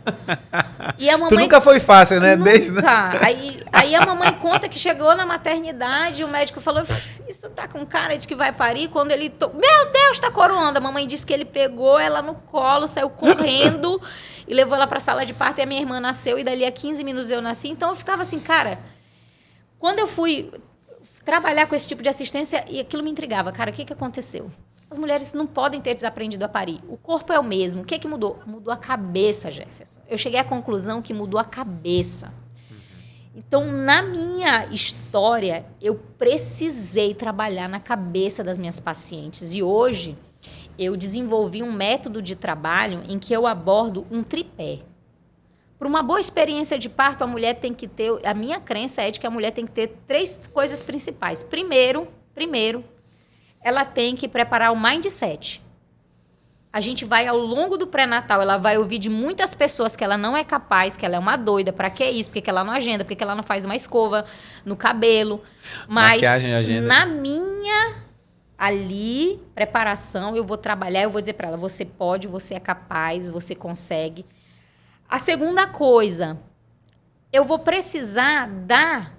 E a mamãe...
Tu nunca foi fácil, né?
Nunca. Aí a mamãe conta que chegou na maternidade e o médico falou, isso tá com cara de que vai parir. Quando ele... Meu Deus, tá coroando. A mamãe disse que ele pegou ela no colo, saiu correndo e levou ela pra sala de parto e a minha irmã nasceu e dali a 15 minutos eu nasci. Então eu ficava assim, cara, quando eu fui trabalhar com esse tipo de assistência, e aquilo me intrigava. Cara, o que aconteceu? As mulheres não podem ter desaprendido a parir. O corpo é o mesmo. O que mudou? Mudou a cabeça, Jefferson. Eu cheguei à conclusão que mudou a cabeça. Então, na minha história, eu precisei trabalhar na cabeça das minhas pacientes. E hoje, eu desenvolvi um método de trabalho em que eu abordo um tripé. Para uma boa experiência de parto, a mulher tem que ter... A minha crença é de que a mulher tem que ter 3 coisas principais. Primeiro, ela tem que preparar o mindset. A gente vai, ao longo do pré-natal, ela vai ouvir de muitas pessoas que ela não é capaz, que ela é uma doida, pra que isso? Por que ela não agenda? Por que ela não faz uma escova no cabelo? Mas
maquiagem, agenda.
Na minha preparação, eu vou trabalhar, eu vou dizer pra ela, você pode, você é capaz, você consegue. A segunda coisa, eu vou precisar dar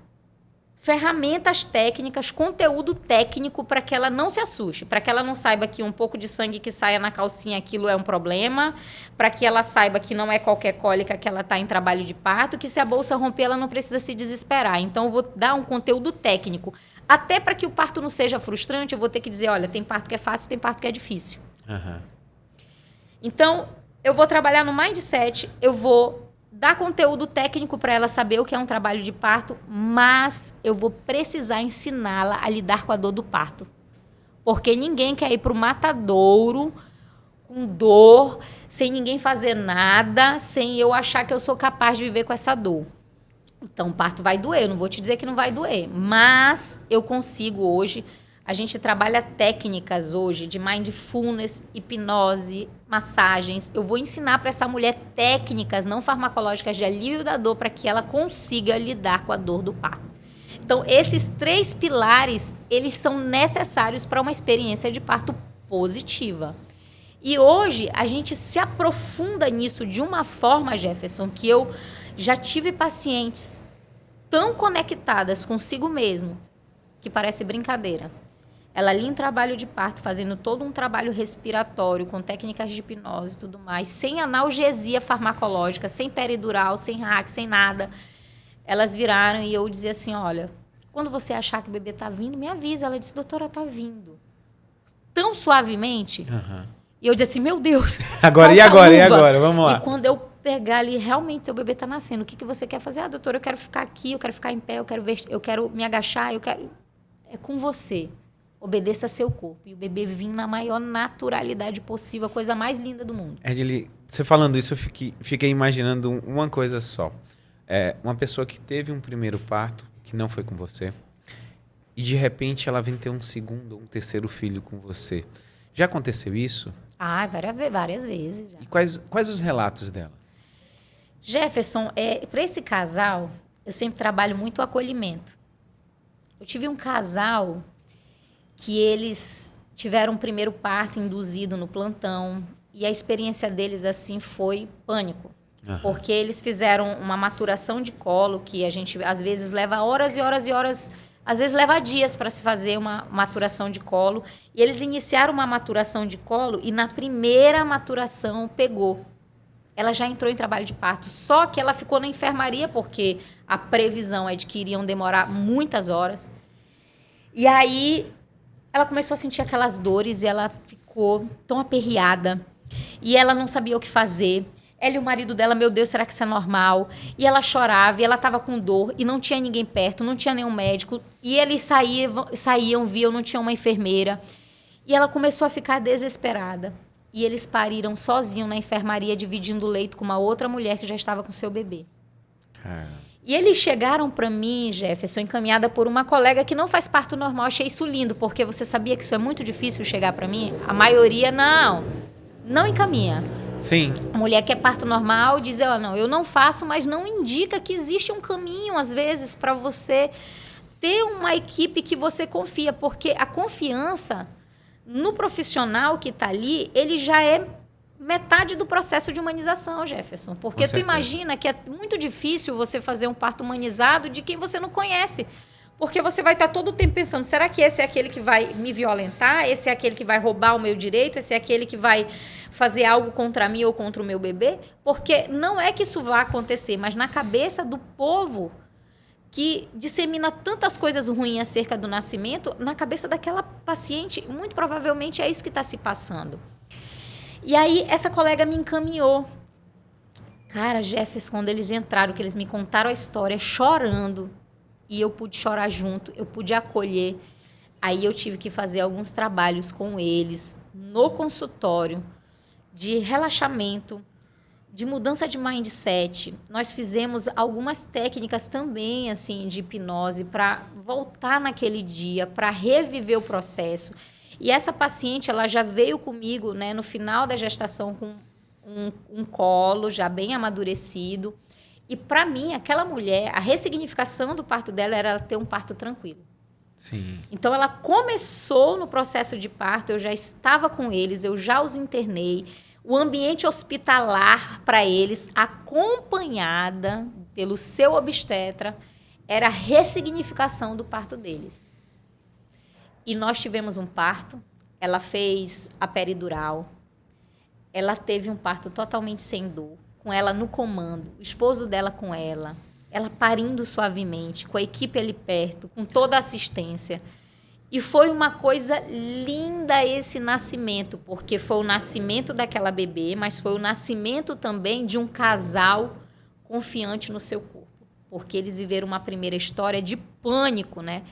ferramentas técnicas, conteúdo técnico para que ela não se assuste, para que ela não saiba que um pouco de sangue que saia na calcinha, aquilo é um problema, para que ela saiba que não é qualquer cólica que ela está em trabalho de parto, que se a bolsa romper, ela não precisa se desesperar. Então, eu vou dar um conteúdo técnico. Até para que o parto não seja frustrante, eu vou ter que dizer, olha, tem parto que é fácil, tem parto que é difícil. Então, eu vou trabalhar no mindset, eu vou dar conteúdo técnico para ela saber o que é um trabalho de parto, mas eu vou precisar ensiná-la a lidar com a dor do parto. Porque ninguém quer ir para o matadouro com dor, sem ninguém fazer nada, sem eu achar que eu sou capaz de viver com essa dor. Então, o parto vai doer, eu não vou te dizer que não vai doer, mas eu consigo hoje... A gente trabalha técnicas hoje de mindfulness, hipnose, massagens. Eu vou ensinar para essa mulher técnicas não farmacológicas de alívio da dor para que ela consiga lidar com a dor do parto. Então, esses 3 pilares, eles são necessários para uma experiência de parto positiva. E hoje, a gente se aprofunda nisso de uma forma, Jefferson, que eu já tive pacientes tão conectadas consigo mesmo, que parece brincadeira. Ela ali em trabalho de parto, fazendo todo um trabalho respiratório, com técnicas de hipnose e tudo mais, sem analgesia farmacológica, sem peridural, sem hack, sem nada. Elas viraram e eu dizia assim, olha, quando você achar que o bebê está vindo, me avisa. Ela disse, doutora, está vindo. Tão suavemente. E eu dizia assim, meu Deus.
E agora? Vamos lá.
E quando eu pegar ali, realmente, seu bebê está nascendo. O que você quer fazer? Doutora, eu quero ficar aqui, eu quero ficar em pé, eu quero me agachar, eu quero... É com você. Obedeça seu corpo. E o bebê vinha na maior naturalidade possível, a coisa mais linda do mundo.
Edili, você falando isso, eu fiquei imaginando uma coisa só. Uma pessoa que teve um primeiro parto, que não foi com você, e de repente ela vem ter um segundo ou um terceiro filho com você. Já aconteceu isso?
Várias vezes já.
E quais os relatos dela?
Jefferson, para esse casal, eu sempre trabalho muito o acolhimento. Eu tive um casal que eles tiveram um primeiro parto induzido no plantão e a experiência deles assim foi pânico. Uhum. Porque eles fizeram uma maturação de colo que a gente às vezes leva horas e horas e horas, às vezes leva dias para se fazer uma maturação de colo. E eles iniciaram uma maturação de colo e na primeira maturação pegou. Ela já entrou em trabalho de parto, só que ela ficou na enfermaria porque a previsão é de que iriam demorar muitas horas. E aí ela começou a sentir aquelas dores e ela ficou tão aperreada. E ela não sabia o que fazer. Ela e o marido dela, meu Deus, será que isso é normal? E ela chorava, e ela estava com dor, e não tinha ninguém perto, não tinha nenhum médico. E eles saíam, viam, não tinha uma enfermeira. E ela começou a ficar desesperada. E eles pariram sozinhos na enfermaria, dividindo o leito com uma outra mulher que já estava com seu bebê. E eles chegaram para mim, Jefferson, encaminhada por uma colega que não faz parto normal. Achei isso lindo, porque você sabia que isso é muito difícil chegar para mim? A maioria não encaminha.
Sim.
A mulher que é parto normal diz, não, eu não faço, mas não indica que existe um caminho, às vezes, para você ter uma equipe que você confia, porque a confiança no profissional que está ali, ele já é metade do processo de humanização, Jefferson. Porque tu imagina que é muito difícil você fazer um parto humanizado de quem você não conhece. Porque você vai estar todo o tempo pensando, será que esse é aquele que vai me violentar? Esse é aquele que vai roubar o meu direito? Esse é aquele que vai fazer algo contra mim ou contra o meu bebê? Porque não é que isso vá acontecer, mas na cabeça do povo que dissemina tantas coisas ruins acerca do nascimento, na cabeça daquela paciente, muito provavelmente é isso que está se passando. E aí, essa colega me encaminhou. Cara, Jefferson, quando eles entraram, que eles me contaram a história, chorando, e eu pude chorar junto, eu pude acolher. Aí eu tive que fazer alguns trabalhos com eles, no consultório, de relaxamento, de mudança de mindset. Nós fizemos algumas técnicas também, assim, de hipnose para voltar naquele dia, para reviver o processo. E essa paciente, ela já veio comigo, né, no final da gestação com um colo já bem amadurecido. E, para mim, aquela mulher, a ressignificação do parto dela era ela ter um parto tranquilo.
Sim.
Então, ela começou no processo de parto, eu já estava com eles, eu já os internei. O ambiente hospitalar para eles, acompanhada pelo seu obstetra, era a ressignificação do parto deles. E nós tivemos um parto, ela fez a peridural, ela teve um parto totalmente sem dor, com ela no comando, o esposo dela com ela parindo suavemente, com a equipe ali perto, com toda a assistência. E foi uma coisa linda esse nascimento, porque foi o nascimento daquela bebê, mas foi o nascimento também de um casal confiante no seu corpo, porque eles viveram uma primeira história de pânico, né?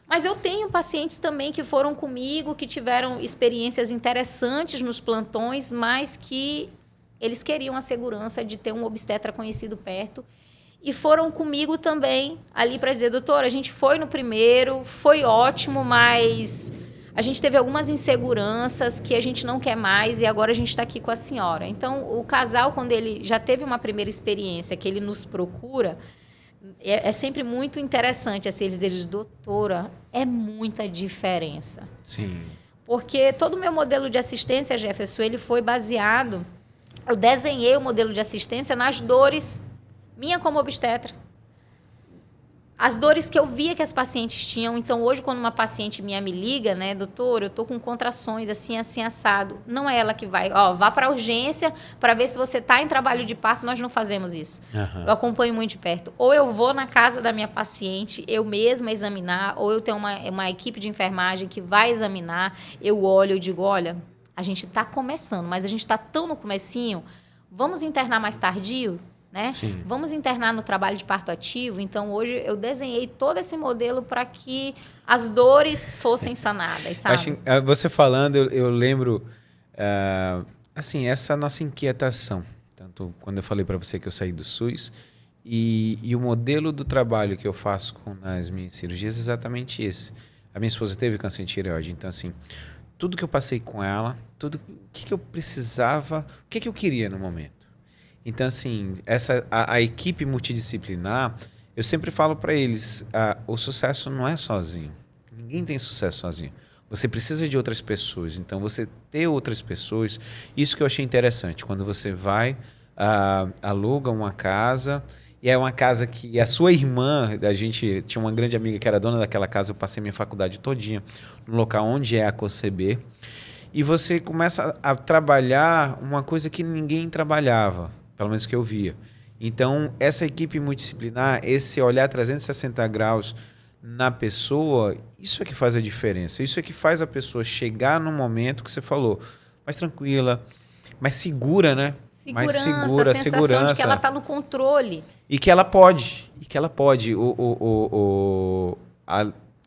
Mas eu tenho pacientes também que foram comigo, que tiveram experiências interessantes nos plantões, mas que eles queriam a segurança de ter um obstetra conhecido perto. E foram comigo também ali para dizer, doutora, a gente foi no primeiro, foi ótimo, mas a gente teve algumas inseguranças que a gente não quer mais e agora a gente está aqui com a senhora. Então, o casal, quando ele já teve uma primeira experiência, que ele nos procura, é sempre muito interessante. Assim, eles dizem, doutora, é muita diferença.
Sim.
Porque todo o meu modelo de assistência, Jefferson, ele foi baseado... Eu desenhei o modelo de assistência nas dores minha como obstetra. As dores que eu via que as pacientes tinham. Então, hoje, quando uma paciente minha me liga, né, doutor, eu estou com contrações assim, assim, assado. Não é ela que vai, vá para a urgência para ver se você está em trabalho de parto. Nós não fazemos isso. Uhum. Eu acompanho muito de perto. Ou eu vou na casa da minha paciente, eu mesma examinar, ou eu tenho uma equipe de enfermagem que vai examinar, eu olho, eu digo, olha, a gente está começando, mas a gente está tão no comecinho, vamos internar mais tardio? né?
Sim.
Vamos internar no trabalho de parto ativo. Então, hoje, eu desenhei todo esse modelo para que as dores fossem sanadas, sabe?
Você falando, eu lembro, assim, essa nossa inquietação. Tanto quando eu falei para você que eu saí do SUS, e o modelo do trabalho que eu faço nas minhas cirurgias é exatamente esse. A minha esposa teve câncer de tireoide, então, assim, tudo que eu passei com ela, tudo o que eu precisava, o que eu queria no momento. Então, assim, a equipe multidisciplinar, eu sempre falo para eles, o sucesso não é sozinho. Ninguém tem sucesso sozinho. Você precisa de outras pessoas. Então, você ter outras pessoas, isso que eu achei interessante. Quando você vai, aluga uma casa, e é uma casa que a sua irmã, a gente tinha uma grande amiga que era dona daquela casa, eu passei minha faculdade todinha no local onde é a COCB, e você começa a trabalhar uma coisa que ninguém trabalhava, pelo menos que eu via. Então, essa equipe multidisciplinar, esse olhar 360 graus na pessoa, isso é que faz a diferença. Isso é que faz a pessoa chegar no momento que você falou, mais tranquila, mais segura, né? Mais segura,
a sensação de que ela está no controle.
E que ela pode.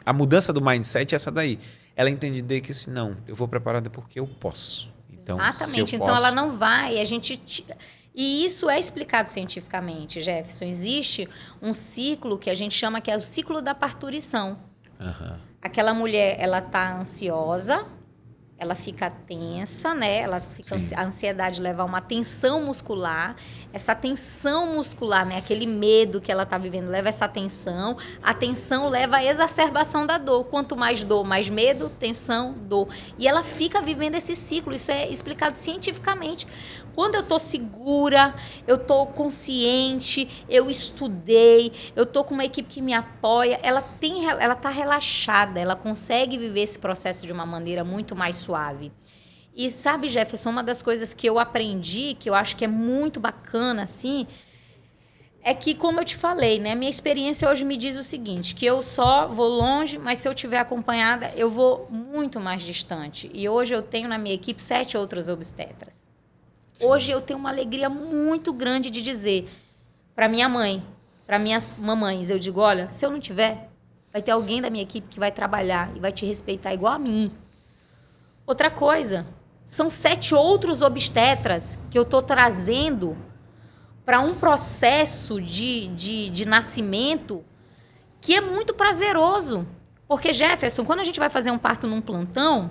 A mudança do mindset é essa daí. Ela entender que assim, não, eu vou preparada porque eu posso. Então,
exatamente. Então, ela não vai. E isso é explicado cientificamente, Jefferson. Existe um ciclo que a gente chama que é o ciclo da parturição.
Uhum.
Aquela mulher, ela está ansiosa, ela fica tensa, né? A ansiedade leva a uma tensão muscular. Essa tensão muscular, né? Aquele medo que ela está vivendo leva essa tensão. A tensão leva à exacerbação da dor. Quanto mais dor, mais medo, tensão, dor. E ela fica vivendo esse ciclo. Isso é explicado cientificamente. Quando eu estou segura, eu estou consciente, eu estudei, eu estou com uma equipe que me apoia, ela está relaxada, ela consegue viver esse processo de uma maneira muito mais suave. E sabe, Jefferson, uma das coisas que eu aprendi, que eu acho que é muito bacana, assim, é que, como eu te falei, né, minha experiência hoje me diz o seguinte, que eu só vou longe, mas se eu estiver acompanhada, eu vou muito mais distante. E hoje eu tenho na minha equipe 7 outros obstetras. Sim. Hoje eu tenho uma alegria muito grande de dizer para minha mãe, para minhas mamães, eu digo, olha, se eu não tiver, vai ter alguém da minha equipe que vai trabalhar e vai te respeitar igual a mim. Outra coisa, são 7 outros obstetras que eu estou trazendo para um processo de nascimento que é muito prazeroso. Porque, Jefferson, quando a gente vai fazer um parto num plantão,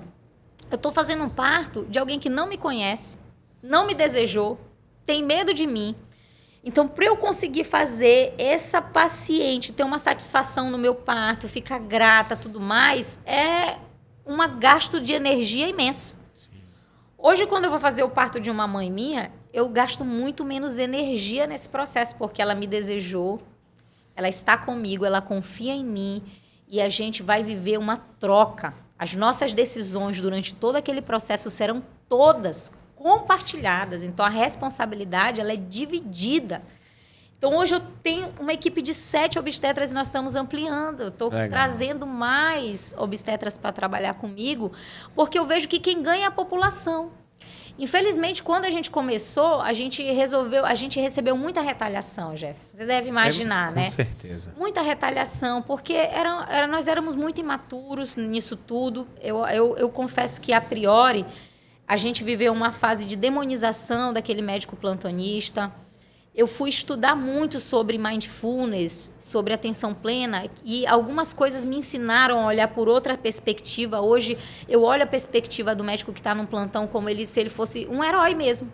eu estou fazendo um parto de alguém que não me conhece, não me desejou, tem medo de mim. Então, para eu conseguir fazer essa paciente ter uma satisfação no meu parto, ficar grata, tudo mais, é um gasto de energia imenso. Sim. Hoje, quando eu vou fazer o parto de uma mãe minha, eu gasto muito menos energia nesse processo, porque ela me desejou, ela está comigo, ela confia em mim e a gente vai viver uma troca. As nossas decisões durante todo aquele processo serão todas compartilhadas. Então, a responsabilidade ela é dividida. Então, hoje eu tenho uma equipe de 7 obstetras e nós estamos ampliando. Eu estou trazendo mais obstetras para trabalhar comigo, porque eu vejo que quem ganha é a população. Infelizmente, quando a gente começou, a gente recebeu muita retaliação, Jefferson. Você deve imaginar, né?
Com certeza.
Muita retaliação, porque nós éramos muito imaturos nisso tudo. Eu confesso que, a priori, a gente viveu uma fase de demonização daquele médico plantonista. Eu fui estudar muito sobre mindfulness, sobre atenção plena, e algumas coisas me ensinaram a olhar por outra perspectiva. Hoje, eu olho a perspectiva do médico que está num plantão como se ele fosse um herói mesmo.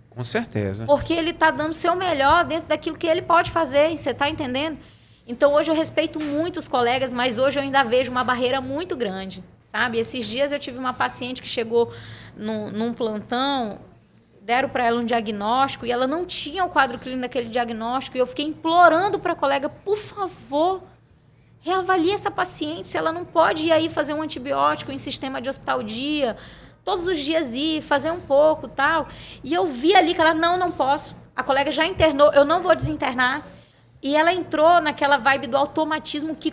Com certeza.
Porque ele está dando o seu melhor dentro daquilo que ele pode fazer, você está entendendo? Então, hoje eu respeito muito os colegas, mas hoje eu ainda vejo uma barreira muito grande, sabe? Esses dias eu tive uma paciente que chegou num plantão, deram para ela um diagnóstico e ela não tinha o quadro clínico daquele diagnóstico, e eu fiquei implorando para a colega, por favor, reavalie essa paciente, se ela não pode ir aí fazer um antibiótico em sistema de hospital dia, todos os dias ir, fazer um pouco, tal. E eu vi ali que ela, não posso. A colega já internou, eu não vou desinternar. E ela entrou naquela vibe do automatismo que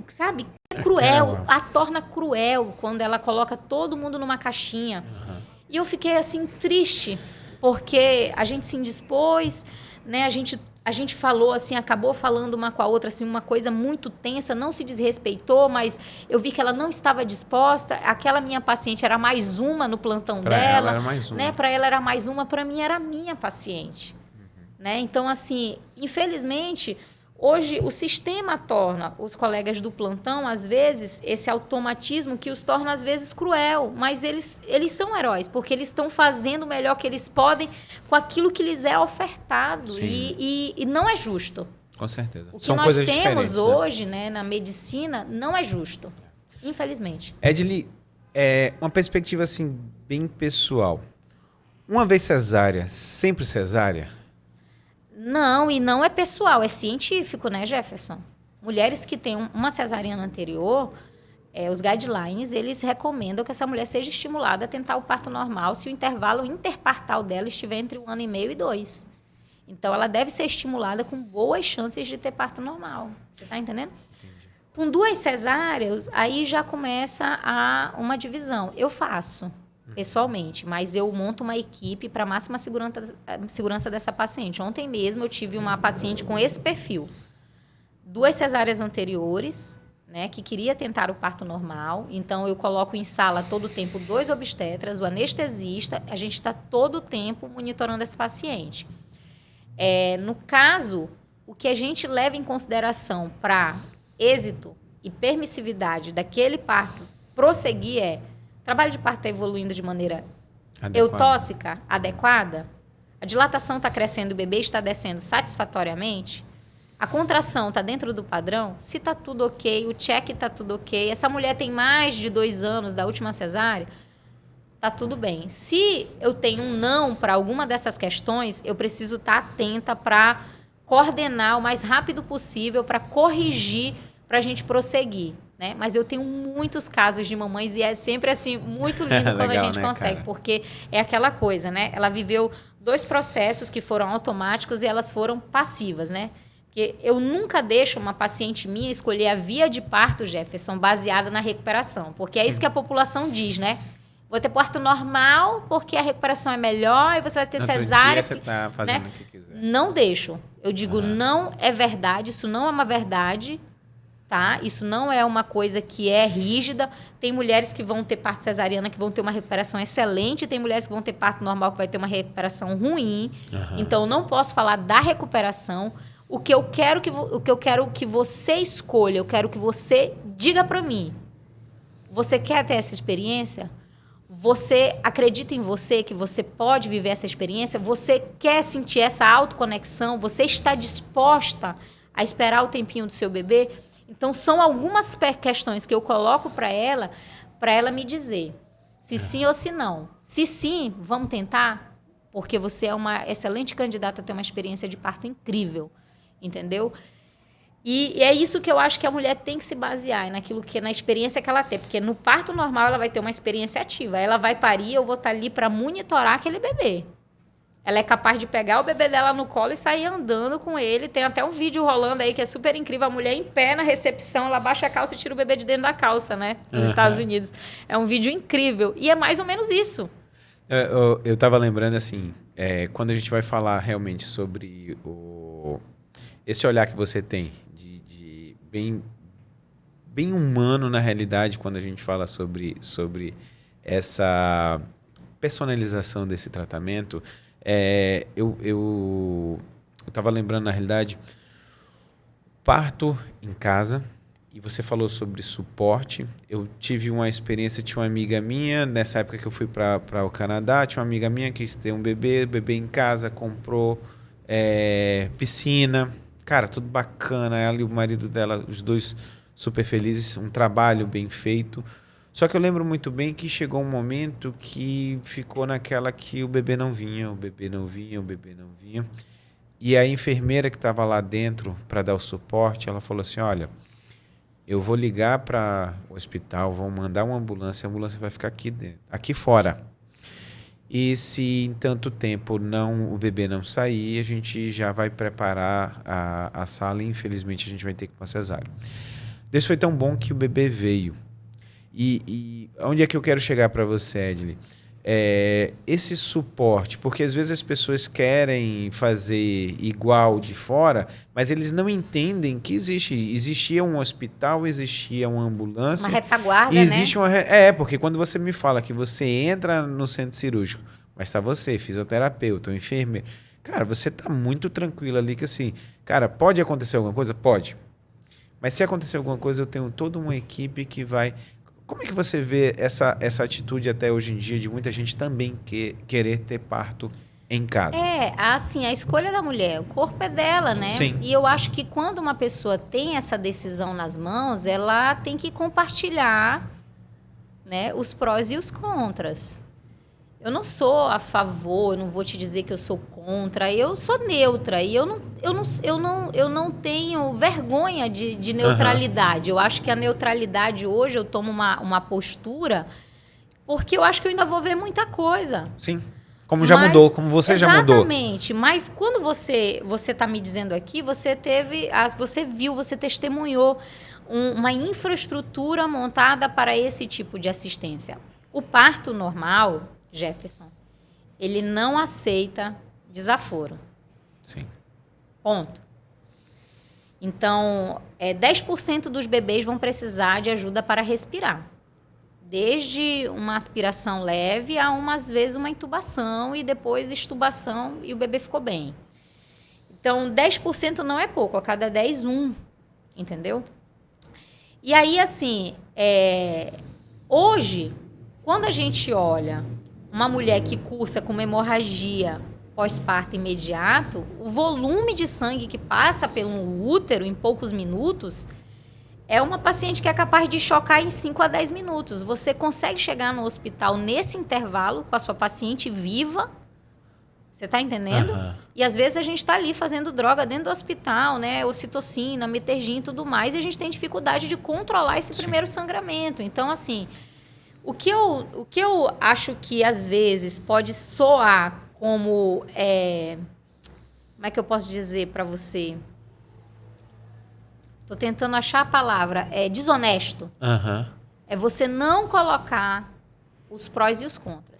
sabe? É cruel, a torna cruel quando ela coloca todo mundo numa caixinha. Uhum. E eu fiquei assim triste, porque a gente se indispôs, né? A gente falou assim, acabou falando uma com a outra, assim, uma coisa muito tensa, não se desrespeitou, mas eu vi que ela não estava disposta. Aquela minha paciente era mais uma no plantão
Pra
dela.
ela era mais uma.
Né? Para ela era mais uma, para mim era a minha paciente. Né? Então, assim, infelizmente, hoje o sistema torna os colegas do plantão, às vezes, esse automatismo que os torna, às vezes, cruel. Mas eles são heróis, porque eles estão fazendo o melhor que eles podem com aquilo que lhes é ofertado. E não é justo.
Com certeza.
O que
São
nós
coisas
temos
diferentes,
hoje, né, na medicina, não é justo. Infelizmente.
Edili, uma perspectiva assim, bem pessoal. Uma vez cesárea, sempre cesárea?
Não, e não é pessoal, é científico, né, Jefferson? Mulheres que têm uma cesariana anterior, os guidelines, eles recomendam que essa mulher seja estimulada a tentar o parto normal se o intervalo interpartal dela estiver entre 1 ano e meio e 2. Então, ela deve ser estimulada com boas chances de ter parto normal. Você está entendendo? Entendi. Com 2 cesáreas, aí já começa uma divisão. Eu faço pessoalmente, mas eu monto uma equipe para máxima segurança dessa paciente. Ontem mesmo eu tive uma paciente com esse perfil. 2 cesáreas anteriores, né, que queria tentar o parto normal. Então, eu coloco em sala todo o tempo 2 obstetras, o anestesista. A gente está todo o tempo monitorando esse paciente. No caso, o que a gente leva em consideração para êxito e permissividade daquele parto prosseguir trabalho de parto está evoluindo de maneira eutóxica, adequada? A dilatação está crescendo, o bebê está descendo satisfatoriamente? A contração está dentro do padrão? Se está tudo ok, o check está tudo ok, essa mulher tem mais de 2 anos da última cesárea, está tudo bem. Se eu tenho um não para alguma dessas questões, eu preciso estar atenta para coordenar o mais rápido possível, para corrigir, para a gente prosseguir. Né? Mas eu tenho muitos casos de mamães e é sempre assim muito lindo quando
Legal,
a gente consegue, cara? Porque é aquela coisa, né? Ela viveu 2 processos que foram automáticos e elas foram passivas, né? Porque eu nunca deixo uma paciente minha escolher a via de parto, Jefferson, baseada na recuperação, porque é isso que a população diz, né? Vou ter parto normal porque a recuperação é melhor e você vai ter cesárea.
Você tá fazendo, né? O que quiser.
Não deixo. Eu digo, não é verdade, isso não é uma verdade. Tá? Isso não é uma coisa que é rígida. Tem mulheres que vão ter parto cesariana que vão ter uma recuperação excelente, tem mulheres que vão ter parto normal que vai ter uma recuperação ruim. Então, eu não posso falar da recuperação. O que eu quero que você escolha, eu quero que você diga para mim. Você quer ter essa experiência? Você acredita em você, que você pode viver essa experiência? Você quer sentir essa autoconexão? Você está disposta a esperar o tempinho do seu bebê? Então, são algumas questões que eu coloco para ela me dizer se sim ou se não. Se sim, vamos tentar, porque você é uma excelente candidata a ter uma experiência de parto incrível, entendeu? E é isso que eu acho que a mulher tem que se basear, na experiência que ela tem, porque no parto normal ela vai ter uma experiência ativa, ela vai parir, eu vou estar ali para monitorar aquele bebê. Ela é capaz de pegar o bebê dela no colo e sair andando com ele. Tem até um vídeo rolando aí que é super incrível. A mulher em pé na recepção, ela baixa a calça e tira o bebê de dentro da calça, né? Nos Estados Unidos. É um vídeo incrível. E é mais ou menos isso.
Eu estava lembrando, assim, quando a gente vai falar realmente sobre esse olhar que você tem, de bem humano na realidade, quando a gente fala sobre essa personalização desse tratamento. Eu estava lembrando, na realidade, parto em casa, e você falou sobre suporte. Eu tive uma experiência, tinha uma amiga minha, nessa época que eu fui para o Canadá, tinha uma amiga minha que quis ter um bebê em casa, comprou piscina, cara, tudo bacana, ela e o marido dela, os 2 super felizes, um trabalho bem feito. Só que eu lembro muito bem que chegou um momento que ficou naquela que o bebê não vinha. E a enfermeira que estava lá dentro para dar o suporte, ela falou assim, olha, eu vou ligar para o hospital, vão mandar uma ambulância, a ambulância vai ficar aqui fora. E se em tanto tempo o bebê não sair, a gente já vai preparar a sala e infelizmente a gente vai ter que ir para cesárea. Deus foi tão bom que o bebê veio. E onde é que eu quero chegar para você, Edili? esse suporte, porque às vezes as pessoas querem fazer igual de fora, mas eles não entendem que existia um hospital, existia uma ambulância.
Uma retaguarda,
existe porque quando você me fala que você entra no centro cirúrgico, mas está você, fisioterapeuta, um enfermeiro, cara, você está muito tranquilo ali que assim, cara, pode acontecer alguma coisa? Pode. Mas se acontecer alguma coisa, eu tenho toda uma equipe que vai... Como é que você vê essa atitude até hoje em dia de muita gente também querer ter parto em casa?
Assim, a escolha da mulher, o corpo é dela, né?
Sim.
E eu acho que quando uma pessoa tem essa decisão nas mãos, ela tem que compartilhar, né, os prós e os contras. Eu não sou a favor, eu não vou te dizer que eu sou contra, eu sou neutra e eu não tenho vergonha de neutralidade. Eu acho que a neutralidade hoje eu tomo uma postura porque eu acho que eu ainda vou ver muita coisa.
Sim. Como já mudou, como você já mudou.
Exatamente. Mas quando você está me dizendo aqui, você viu, você testemunhou uma infraestrutura montada para esse tipo de assistência. O parto normal, Jefferson, ele não aceita desaforo.
Sim.
Ponto. Então, 10% dos bebês vão precisar de ajuda para respirar. Desde uma aspiração leve a, às vezes, uma intubação e depois extubação e o bebê ficou bem. Então, 10% não é pouco, a cada 10, 1. Entendeu? E aí, assim, hoje, quando a gente olha uma mulher que cursa com uma hemorragia pós-parto imediato, o volume de sangue que passa pelo útero em poucos minutos é uma paciente que é capaz de chocar em 5 a 10 minutos. Você consegue chegar no hospital nesse intervalo com a sua paciente viva. Você está entendendo?
Uhum.
E às vezes a gente está ali fazendo droga dentro do hospital, né? Ocitocina, metergin e tudo mais, e a gente tem dificuldade de controlar esse primeiro sangramento. Então, assim, o que eu acho que às vezes pode soar como... como é que eu posso dizer para você? Estou tentando achar a palavra. Desonesto.
Uhum.
É você não colocar os prós e os contras.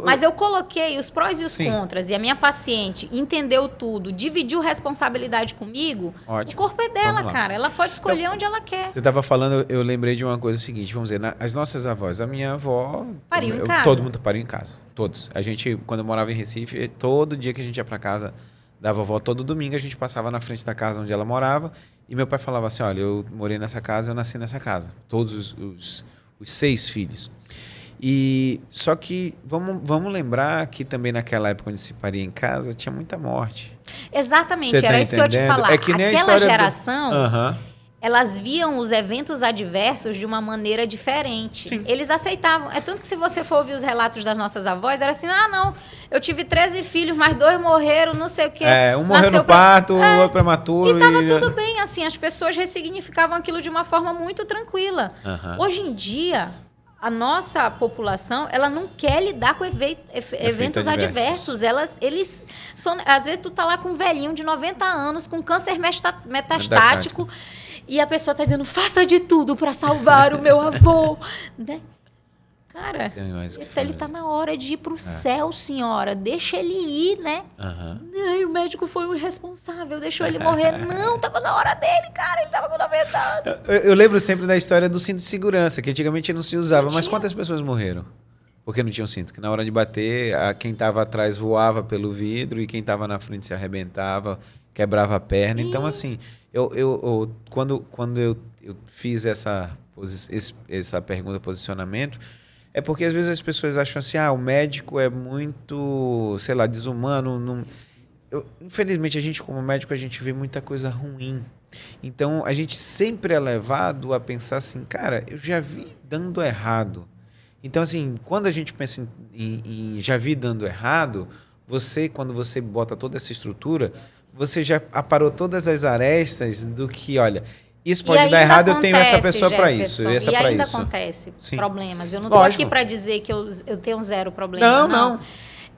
Mas eu coloquei os prós e os contras, e a minha paciente entendeu tudo, dividiu responsabilidade comigo.
Ótimo.
O corpo é dela, cara. Ela pode escolher onde ela quer.
Você estava falando, eu lembrei de uma coisa seguinte, vamos dizer, as nossas avós, a minha avó...
Pariu em casa.
Todo mundo pariu em casa, todos. A gente, quando eu morava em Recife, todo dia que a gente ia para casa da vovó, todo domingo, a gente passava na frente da casa onde ela morava, e meu pai falava assim, olha, eu morei nessa casa, eu nasci nessa casa. Todos os 6 filhos. E só que vamos lembrar que também naquela época onde se paria em casa tinha muita morte.
Exatamente,
Você
era
tá
isso que eu ia te falar.
É que nem
aquela
a
geração,
Uhum.
elas viam os eventos adversos de uma maneira diferente.
Sim.
Eles aceitavam. É tanto que se você for ouvir os relatos das nossas avós, era assim, não, eu tive 13 filhos, mas 2 morreram, não sei o quê.
Um morreu no parto, outro prematuro.
E estava tudo bem, assim, as pessoas ressignificavam aquilo de uma forma muito tranquila.
Uhum.
Hoje em dia, a nossa população, ela não quer lidar com eventos adversos. Eles são... Às vezes, tu tá lá com um velhinho de 90 anos, com câncer metastático, e a pessoa tá dizendo, faça de tudo para salvar o meu avô. Né? Cara, ele tá na hora de ir pro céu, senhora. Deixa ele ir, né?
Uhum.
Ai, o médico foi um irresponsável, deixou ele morrer. Não, tava na hora dele, cara. Ele tava com 90 anos.
Eu lembro sempre da história do cinto de segurança, que antigamente não se usava. Mas quantas pessoas morreram? Porque não tinham cinto. Que na hora de bater, quem tava atrás voava pelo vidro e quem tava na frente se arrebentava, quebrava a perna. Sim. Então, assim, quando eu fiz essa pergunta, posicionamento, é porque às vezes as pessoas acham assim, o médico é muito, sei lá, desumano. Infelizmente, a gente como médico, a gente vê muita coisa ruim. Então, a gente sempre é levado a pensar assim, cara, eu já vi dando errado. Então, assim, quando a gente pensa em já vi dando errado, quando você bota toda essa estrutura, você já aparou todas as arestas do que, olha... Isso pode dar errado, eu tenho essa pessoa para isso.
E ainda acontece problemas. Eu não estou aqui para dizer que eu tenho 0 problema. Não.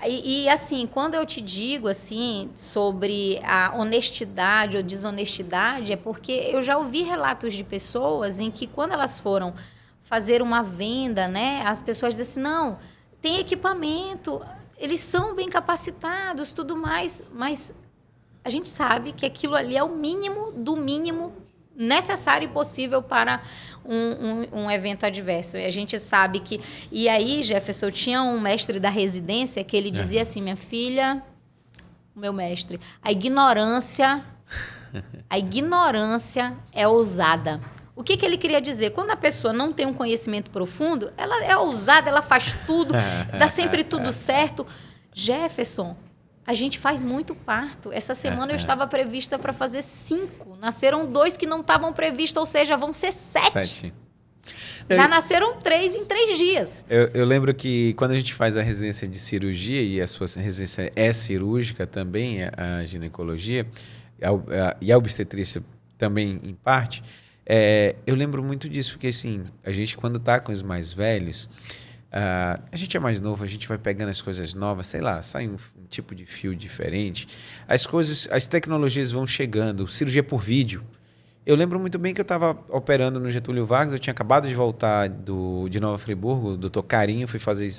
E assim, quando eu te digo assim sobre a honestidade ou desonestidade, é porque eu já ouvi relatos de pessoas em que quando elas foram fazer uma venda, né, as pessoas dizem assim, não, tem equipamento, eles são bem capacitados, tudo mais, mas a gente sabe que aquilo ali é o mínimo do mínimo necessário e possível para um evento adverso. E a gente sabe que... E aí, Jefferson, eu tinha um mestre da residência que ele dizia assim, minha filha, meu mestre, a ignorância é ousada. O que ele queria dizer? Quando a pessoa não tem um conhecimento profundo, ela é ousada, ela faz tudo, dá sempre tudo certo. Jefferson, a gente faz muito parto. Essa semana eu estava prevista para fazer 5. Nasceram 2 que não estavam previstos, ou seja, vão ser 7. Já nasceram 3 em 3 dias.
Eu lembro que quando a gente faz a residência de cirurgia, e a sua residência é cirúrgica também, a ginecologia, e a obstetrícia também em parte, eu lembro muito disso, porque assim, a gente quando está com os mais velhos, a gente é mais novo, a gente vai pegando as coisas novas, sei lá, sai um tipo de fio diferente, as tecnologias vão chegando, cirurgia por vídeo. Eu lembro muito bem que eu estava operando no Getúlio Vargas, eu tinha acabado de voltar de Nova Friburgo, o doutor Carinho, fui fazer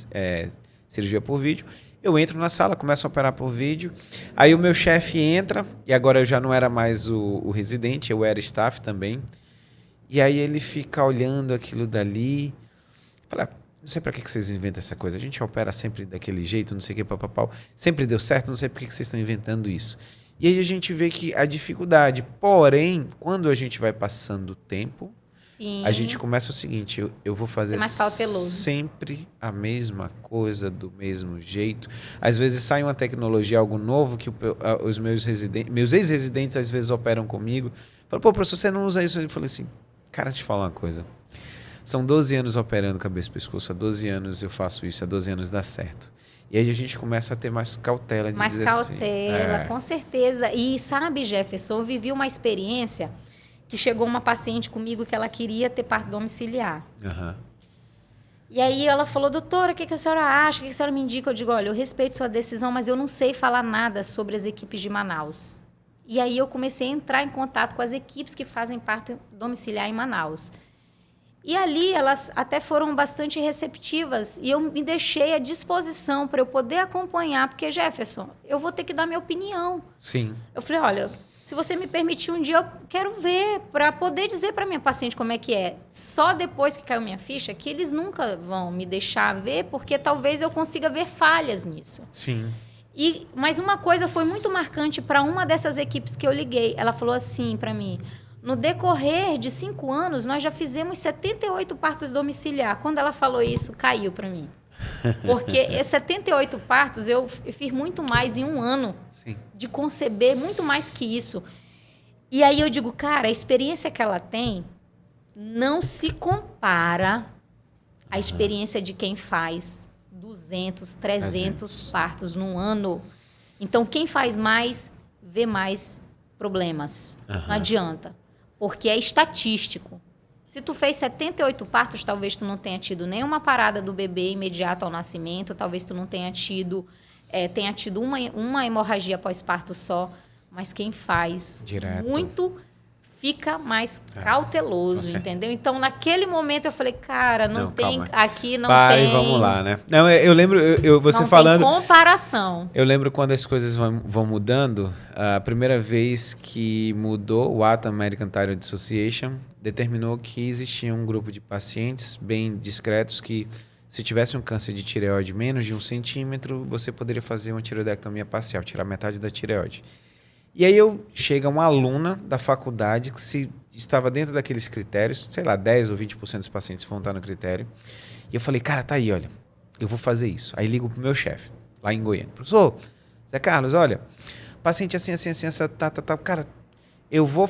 cirurgia por vídeo. Eu entro na sala, começo a operar por vídeo, aí o meu chefe entra, e agora eu já não era mais o residente, eu era staff também, e aí ele fica olhando aquilo dali, fala, não sei para que vocês inventam essa coisa, a gente opera sempre daquele jeito, não sei o que, papapau, sempre deu certo, não sei por que vocês estão inventando isso. E aí a gente vê que a dificuldade, porém, quando a gente vai passando o tempo, a gente começa o seguinte, eu vou fazer sempre a mesma coisa, do mesmo jeito. Às vezes sai uma tecnologia, algo novo, que os meus ex-residentes às vezes operam comigo. Falam, pô, professor, você não usa isso? Eu falei assim, cara, deixa eu te falar uma coisa. São 12 anos operando cabeça e pescoço, há 12 anos eu faço isso, há 12 anos dá certo. E aí a gente começa a ter mais cautela de dizer assim. Mais
cautela, com certeza. E sabe, Jefferson, eu vivi uma experiência que chegou uma paciente comigo que ela queria ter parto domiciliar. E aí ela falou, doutora, o que a senhora acha? O que a senhora me indica? Eu digo, olha, eu respeito sua decisão, mas eu não sei falar nada sobre as equipes de Manaus. E aí eu comecei a entrar em contato com as equipes que fazem parto domiciliar em Manaus. E ali elas até foram bastante receptivas e eu me deixei à disposição para eu poder acompanhar, porque, Jefferson, eu vou ter que dar minha opinião.
Sim.
Eu falei, olha, se você me permitir um dia, eu quero ver, para poder dizer para minha paciente como é que é. Só depois que caiu minha ficha, que eles nunca vão me deixar ver, porque talvez eu consiga ver falhas nisso.
Sim.
Mas uma coisa foi muito marcante para uma dessas equipes que eu liguei. Ela falou assim para mim, no decorrer de 5 anos, nós já fizemos 78 partos domiciliar. Quando ela falou isso, caiu para mim. Porque 78 partos, eu fiz muito mais em um ano. Sim. De conceber, muito mais que isso. E aí eu digo, cara, a experiência que ela tem não se compara à experiência de quem faz 200, 300 partos num ano. Então, quem faz mais, vê mais problemas. Não adianta. Porque é estatístico. Se tu fez 78 partos, talvez tu não tenha tido nenhuma parada do bebê imediato ao nascimento, talvez tu não tenha tido uma hemorragia pós-parto só, mas quem faz direto muito fica mais cauteloso, entendeu? Então, naquele momento eu falei, cara, não tem calma. Aqui não tem...
vamos lá, né? Não, eu lembro, você
não
falando...
Não tem comparação.
Eu lembro quando as coisas vão mudando, a primeira vez que mudou, o ATA, American Thyroid Association, determinou que existia um grupo de pacientes bem discretos que, se tivesse um câncer de tireoide menos de 1 centímetro, você poderia fazer uma tireoidectomia parcial, tirar metade da tireoide. E aí chega uma aluna da faculdade que se estava dentro daqueles critérios, sei lá, 10 ou 20% dos pacientes vão estar no critério. E eu falei, cara, tá aí, olha, eu vou fazer isso. Aí ligo pro meu chefe, lá em Goiânia. Professor, Zé Carlos, olha, paciente assim, tá. Cara, eu vou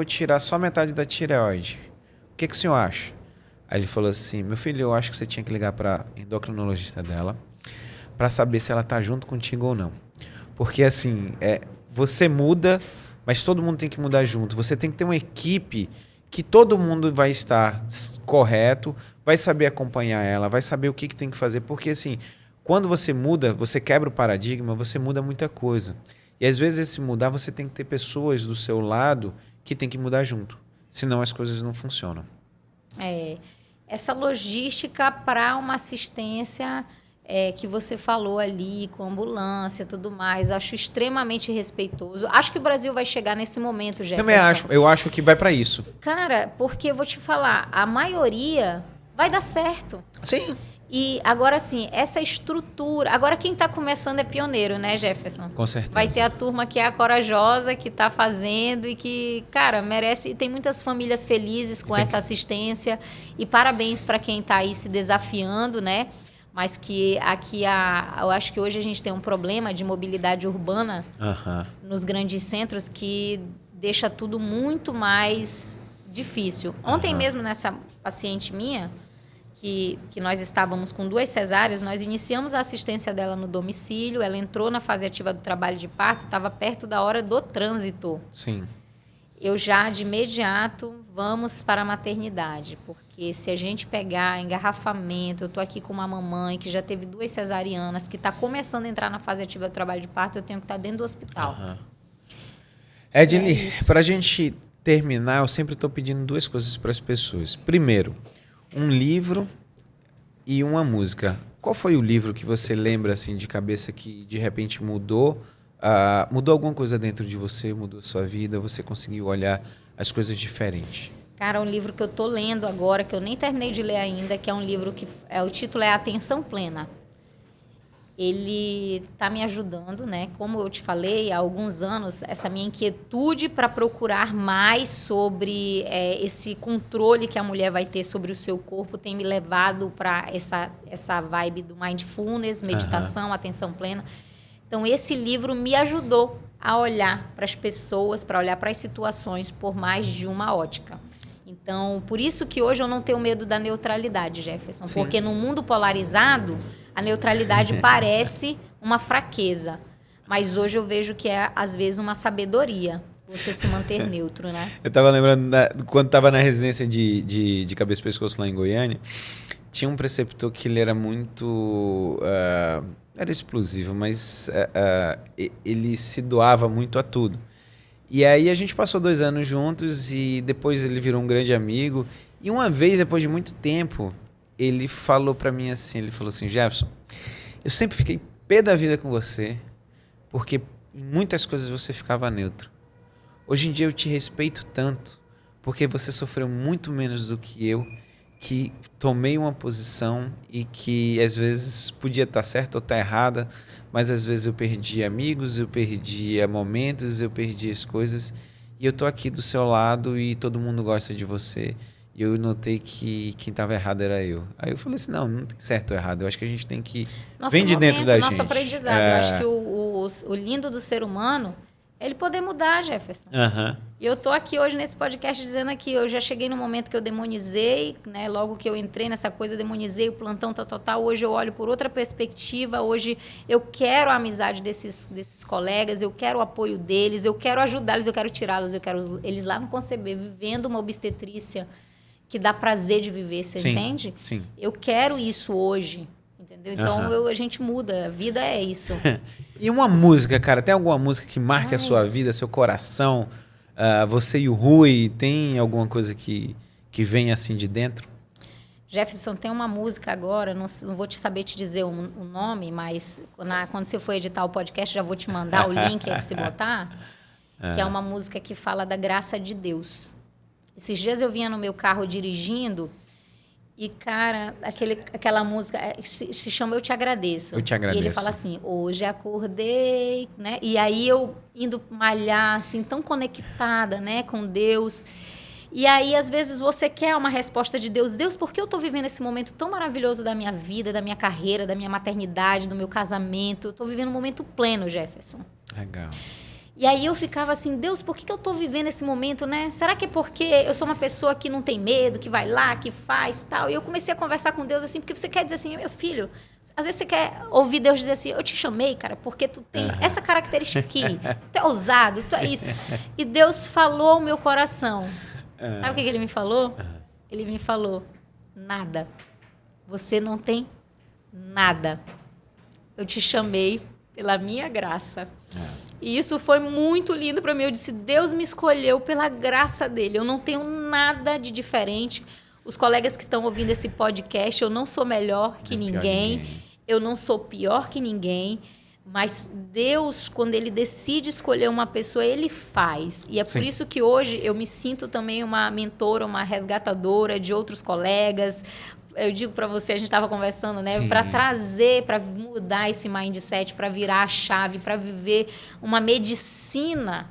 tirar só metade da tireoide. O que o senhor acha? Aí ele falou assim, meu filho, eu acho que você tinha que ligar para endocrinologista dela para saber se ela tá junto contigo ou não. Porque assim, você muda, mas todo mundo tem que mudar junto. Você tem que ter uma equipe que todo mundo vai estar correto, vai saber acompanhar ela, vai saber o que tem que fazer. Porque, assim, quando você muda, você quebra o paradigma, você muda muita coisa. E, às vezes, esse mudar, você tem que ter pessoas do seu lado que tem que mudar junto. Senão, as coisas não funcionam.
Essa logística para uma assistência que você falou ali, com ambulância e tudo mais. Acho extremamente respeitoso. Acho que o Brasil vai chegar nesse momento, Jefferson.
Também acho. Eu acho que vai para isso.
Cara, porque eu vou te falar, a maioria vai dar certo.
Sim.
E agora, assim, essa estrutura... Agora, quem está começando é pioneiro, né, Jefferson?
Com certeza.
Vai ter a turma que é a corajosa, que está fazendo e que, cara, merece... Tem muitas famílias felizes com essa assistência. E parabéns para quem está aí se desafiando, né? Mas que aqui, eu acho que hoje a gente tem um problema de mobilidade urbana nos grandes centros que deixa tudo muito mais difícil. Ontem mesmo, nessa paciente minha... Que nós estávamos com 2 cesáreas, nós iniciamos a assistência dela no domicílio, ela entrou na fase ativa do trabalho de parto, estava perto da hora do trânsito.
Sim.
Eu já, de imediato, vamos para a maternidade, porque se a gente pegar engarrafamento, eu estou aqui com uma mamãe que já teve 2 cesarianas, que está começando a entrar na fase ativa do trabalho de parto, eu tenho que estar dentro do hospital.
Edily, para a gente terminar, eu sempre estou pedindo 2 coisas para as pessoas. Primeiro, um livro e uma música. Qual foi o livro que você lembra assim de cabeça que de repente mudou alguma coisa dentro de você, mudou a sua vida, você conseguiu olhar as coisas diferentes?
Cara, um livro que eu estou lendo agora, que eu nem terminei de ler ainda, que é um livro que o título é Atenção Plena. Ele está me ajudando, né? Como eu te falei, há alguns anos, essa minha inquietude para procurar mais sobre esse controle que a mulher vai ter sobre o seu corpo tem me levado para essa vibe do mindfulness, meditação, atenção plena. Então, esse livro me ajudou a olhar para as pessoas, para olhar para as situações por mais de uma ótica. Então, por isso que hoje eu não tenho medo da neutralidade, Jefferson. Sim. Porque no mundo polarizado, a neutralidade parece uma fraqueza. Mas hoje eu vejo que é, às vezes, uma sabedoria você se manter neutro, né?
Eu estava lembrando, quando estava na residência de cabeça e pescoço lá em Goiânia, tinha um preceptor que ele era muito... era explosivo, mas ele se doava muito a tudo. E aí a gente passou 2 anos juntos e depois ele virou um grande amigo. E uma vez, depois de muito tempo, ele falou pra mim assim, Jefferson, eu sempre fiquei pé da vida com você, porque em muitas coisas você ficava neutro. Hoje em dia eu te respeito tanto, porque você sofreu muito menos do que eu, que tomei uma posição e que às vezes podia estar certa ou estar errada, mas às vezes eu perdi amigos, eu perdi momentos, eu perdi as coisas, e eu tô aqui do seu lado e todo mundo gosta de você. E eu notei que quem estava errado era eu. Aí eu falei assim, não tem certo ou errado, eu acho que a gente tem que... Vem de dentro da gente.
Nosso aprendizado. Eu acho que o lindo do ser humano é ele poder mudar, Jefferson. E eu tô aqui hoje nesse podcast dizendo aqui, eu já cheguei no momento que eu demonizei, né? Logo que eu entrei nessa coisa, eu demonizei o plantão tal. Hoje eu olho por outra perspectiva, hoje eu quero a amizade desses colegas, eu quero o apoio deles, eu quero ajudá-los, eu quero tirá-los, eu quero eles lá no Conceber, vivendo uma obstetrícia que dá prazer de viver, você entende? Sim. Eu quero isso hoje. Entendeu? Então a gente muda, a vida é isso.
E uma música, cara, tem alguma música que marque a sua vida, seu coração? Você e o Rui, tem alguma coisa que vem assim de dentro?
Jefferson, tem uma música agora, não vou saber te dizer o nome, mas quando você for editar o podcast, já vou te mandar o link aí para você botar, que é uma música que fala da graça de Deus. Esses dias eu vinha no meu carro dirigindo e, cara, aquela música se chama Eu Te Agradeço.
Eu Te Agradeço.
E ele fala assim, hoje acordei, né? E aí eu indo malhar, assim, tão conectada, né, com Deus. E aí, às vezes, você quer uma resposta de Deus. Deus, por que eu estou vivendo esse momento tão maravilhoso da minha vida, da minha carreira, da minha maternidade, do meu casamento? Eu estou vivendo um momento pleno, Jefferson.
Legal.
E aí eu ficava assim, Deus, por que eu estou vivendo esse momento, né? Será que é porque eu sou uma pessoa que não tem medo, que vai lá, que faz tal? E eu comecei a conversar com Deus assim, porque você quer dizer assim, meu filho, às vezes você quer ouvir Deus dizer assim, eu te chamei, cara, porque tu tem essa característica aqui, tu é ousado, tu é isso. E Deus falou ao meu coração. Sabe o que ele me falou? Ele me falou, nada. Você não tem nada. Eu te chamei pela minha graça. E isso foi muito lindo para mim. Eu disse, Deus me escolheu pela graça dele. Eu não tenho nada de diferente. Os colegas que estão ouvindo esse podcast, eu não sou melhor que ninguém. eu não sou pior que ninguém, mas Deus, quando Ele decide escolher uma pessoa, Ele faz. E é por isso que hoje eu me sinto também uma mentora, uma resgatadora de outros colegas. Eu digo para você, a gente estava conversando, né? Para trazer, para mudar esse mindset, para virar a chave, para viver uma medicina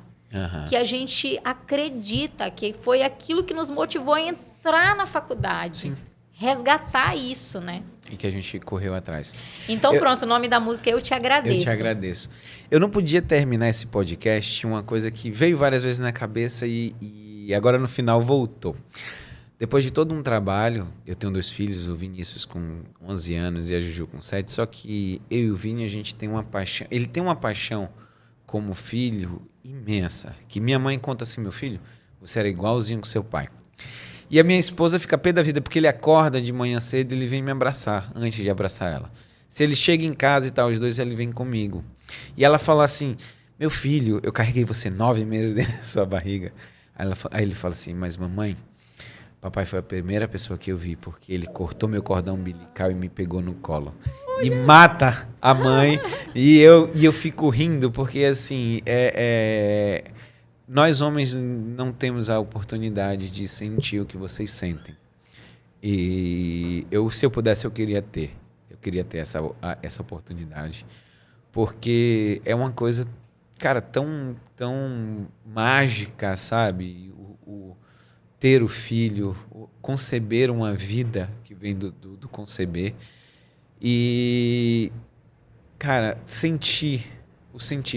que a gente acredita que foi aquilo que nos motivou a entrar na faculdade.
Sim.
Resgatar isso, né?
E que a gente correu atrás.
Então, pronto, o nome da música é Eu Te Agradeço.
Eu Te Agradeço. Eu não podia terminar esse podcast, uma coisa que veio várias vezes na cabeça e agora no final voltou. Depois de todo um trabalho, eu tenho 2 filhos, o Vinícius com 11 anos e a Juju com 7, só que eu e o Vini, a gente tem uma paixão, ele tem uma paixão como filho imensa, que minha mãe conta assim, meu filho, você era igualzinho com seu pai. E a minha esposa fica pé da vida, porque ele acorda de manhã cedo e ele vem me abraçar, antes de abraçar ela. Se ele chega em casa e tal, os 2, ele vem comigo. E ela fala assim, meu filho, eu carreguei você 9 meses dentro da sua barriga. Aí ele fala assim, mas mamãe, papai foi a primeira pessoa que eu vi, porque ele cortou meu cordão umbilical e me pegou no colo. E mata a mãe. E eu fico rindo, porque assim, nós homens não temos a oportunidade de sentir o que vocês sentem. E se eu pudesse, eu queria ter. Eu queria ter essa oportunidade. Porque é uma coisa, cara, tão mágica, sabe? Ter o filho, conceber uma vida que vem do conceber. E, cara, sentir.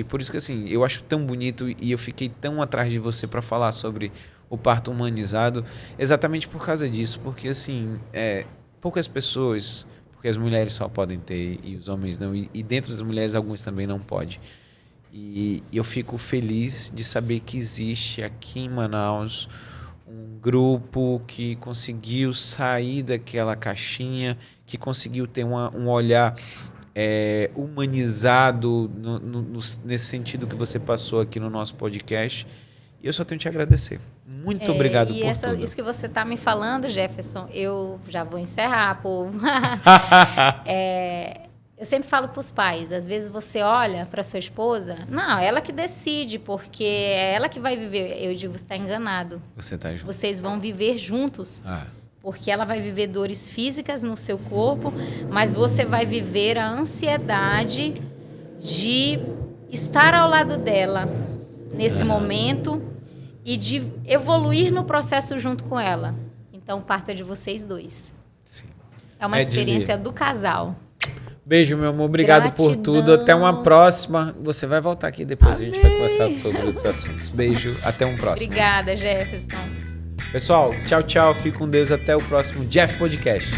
Por isso que, assim, eu acho tão bonito e eu fiquei tão atrás de você para falar sobre o parto humanizado, exatamente por causa disso. Porque, assim, poucas pessoas, porque as mulheres só podem ter e os homens não, e dentro das mulheres alguns também não podem. E eu fico feliz de saber que existe aqui em Manaus um grupo que conseguiu sair daquela caixinha, que conseguiu ter um olhar humanizado nesse sentido que você passou aqui no nosso podcast. E eu só tenho que te agradecer. Muito obrigado por tudo.
Isso que você está me falando, Jefferson, eu já vou encerrar, povo. Eu sempre falo para os pais, às vezes você olha para sua esposa, não, ela que decide, porque é ela que vai viver. Eu digo, você está enganado.
Você está junto.
Vocês vão viver juntos. Porque ela vai viver dores físicas no seu corpo, mas você vai viver a ansiedade de estar ao lado dela nesse momento e de evoluir no processo junto com ela. Então, parta de vocês 2.
Sim.
É uma experiência do casal.
Beijo, meu amor. Obrigado por tudo. Até uma próxima. Você vai voltar aqui depois. Amém. A gente vai conversar sobre outros assuntos. Beijo. Até um próximo.
Obrigada, Jefferson.
Pessoal, tchau, tchau. Fique com Deus. Até o próximo Jeff Podcast.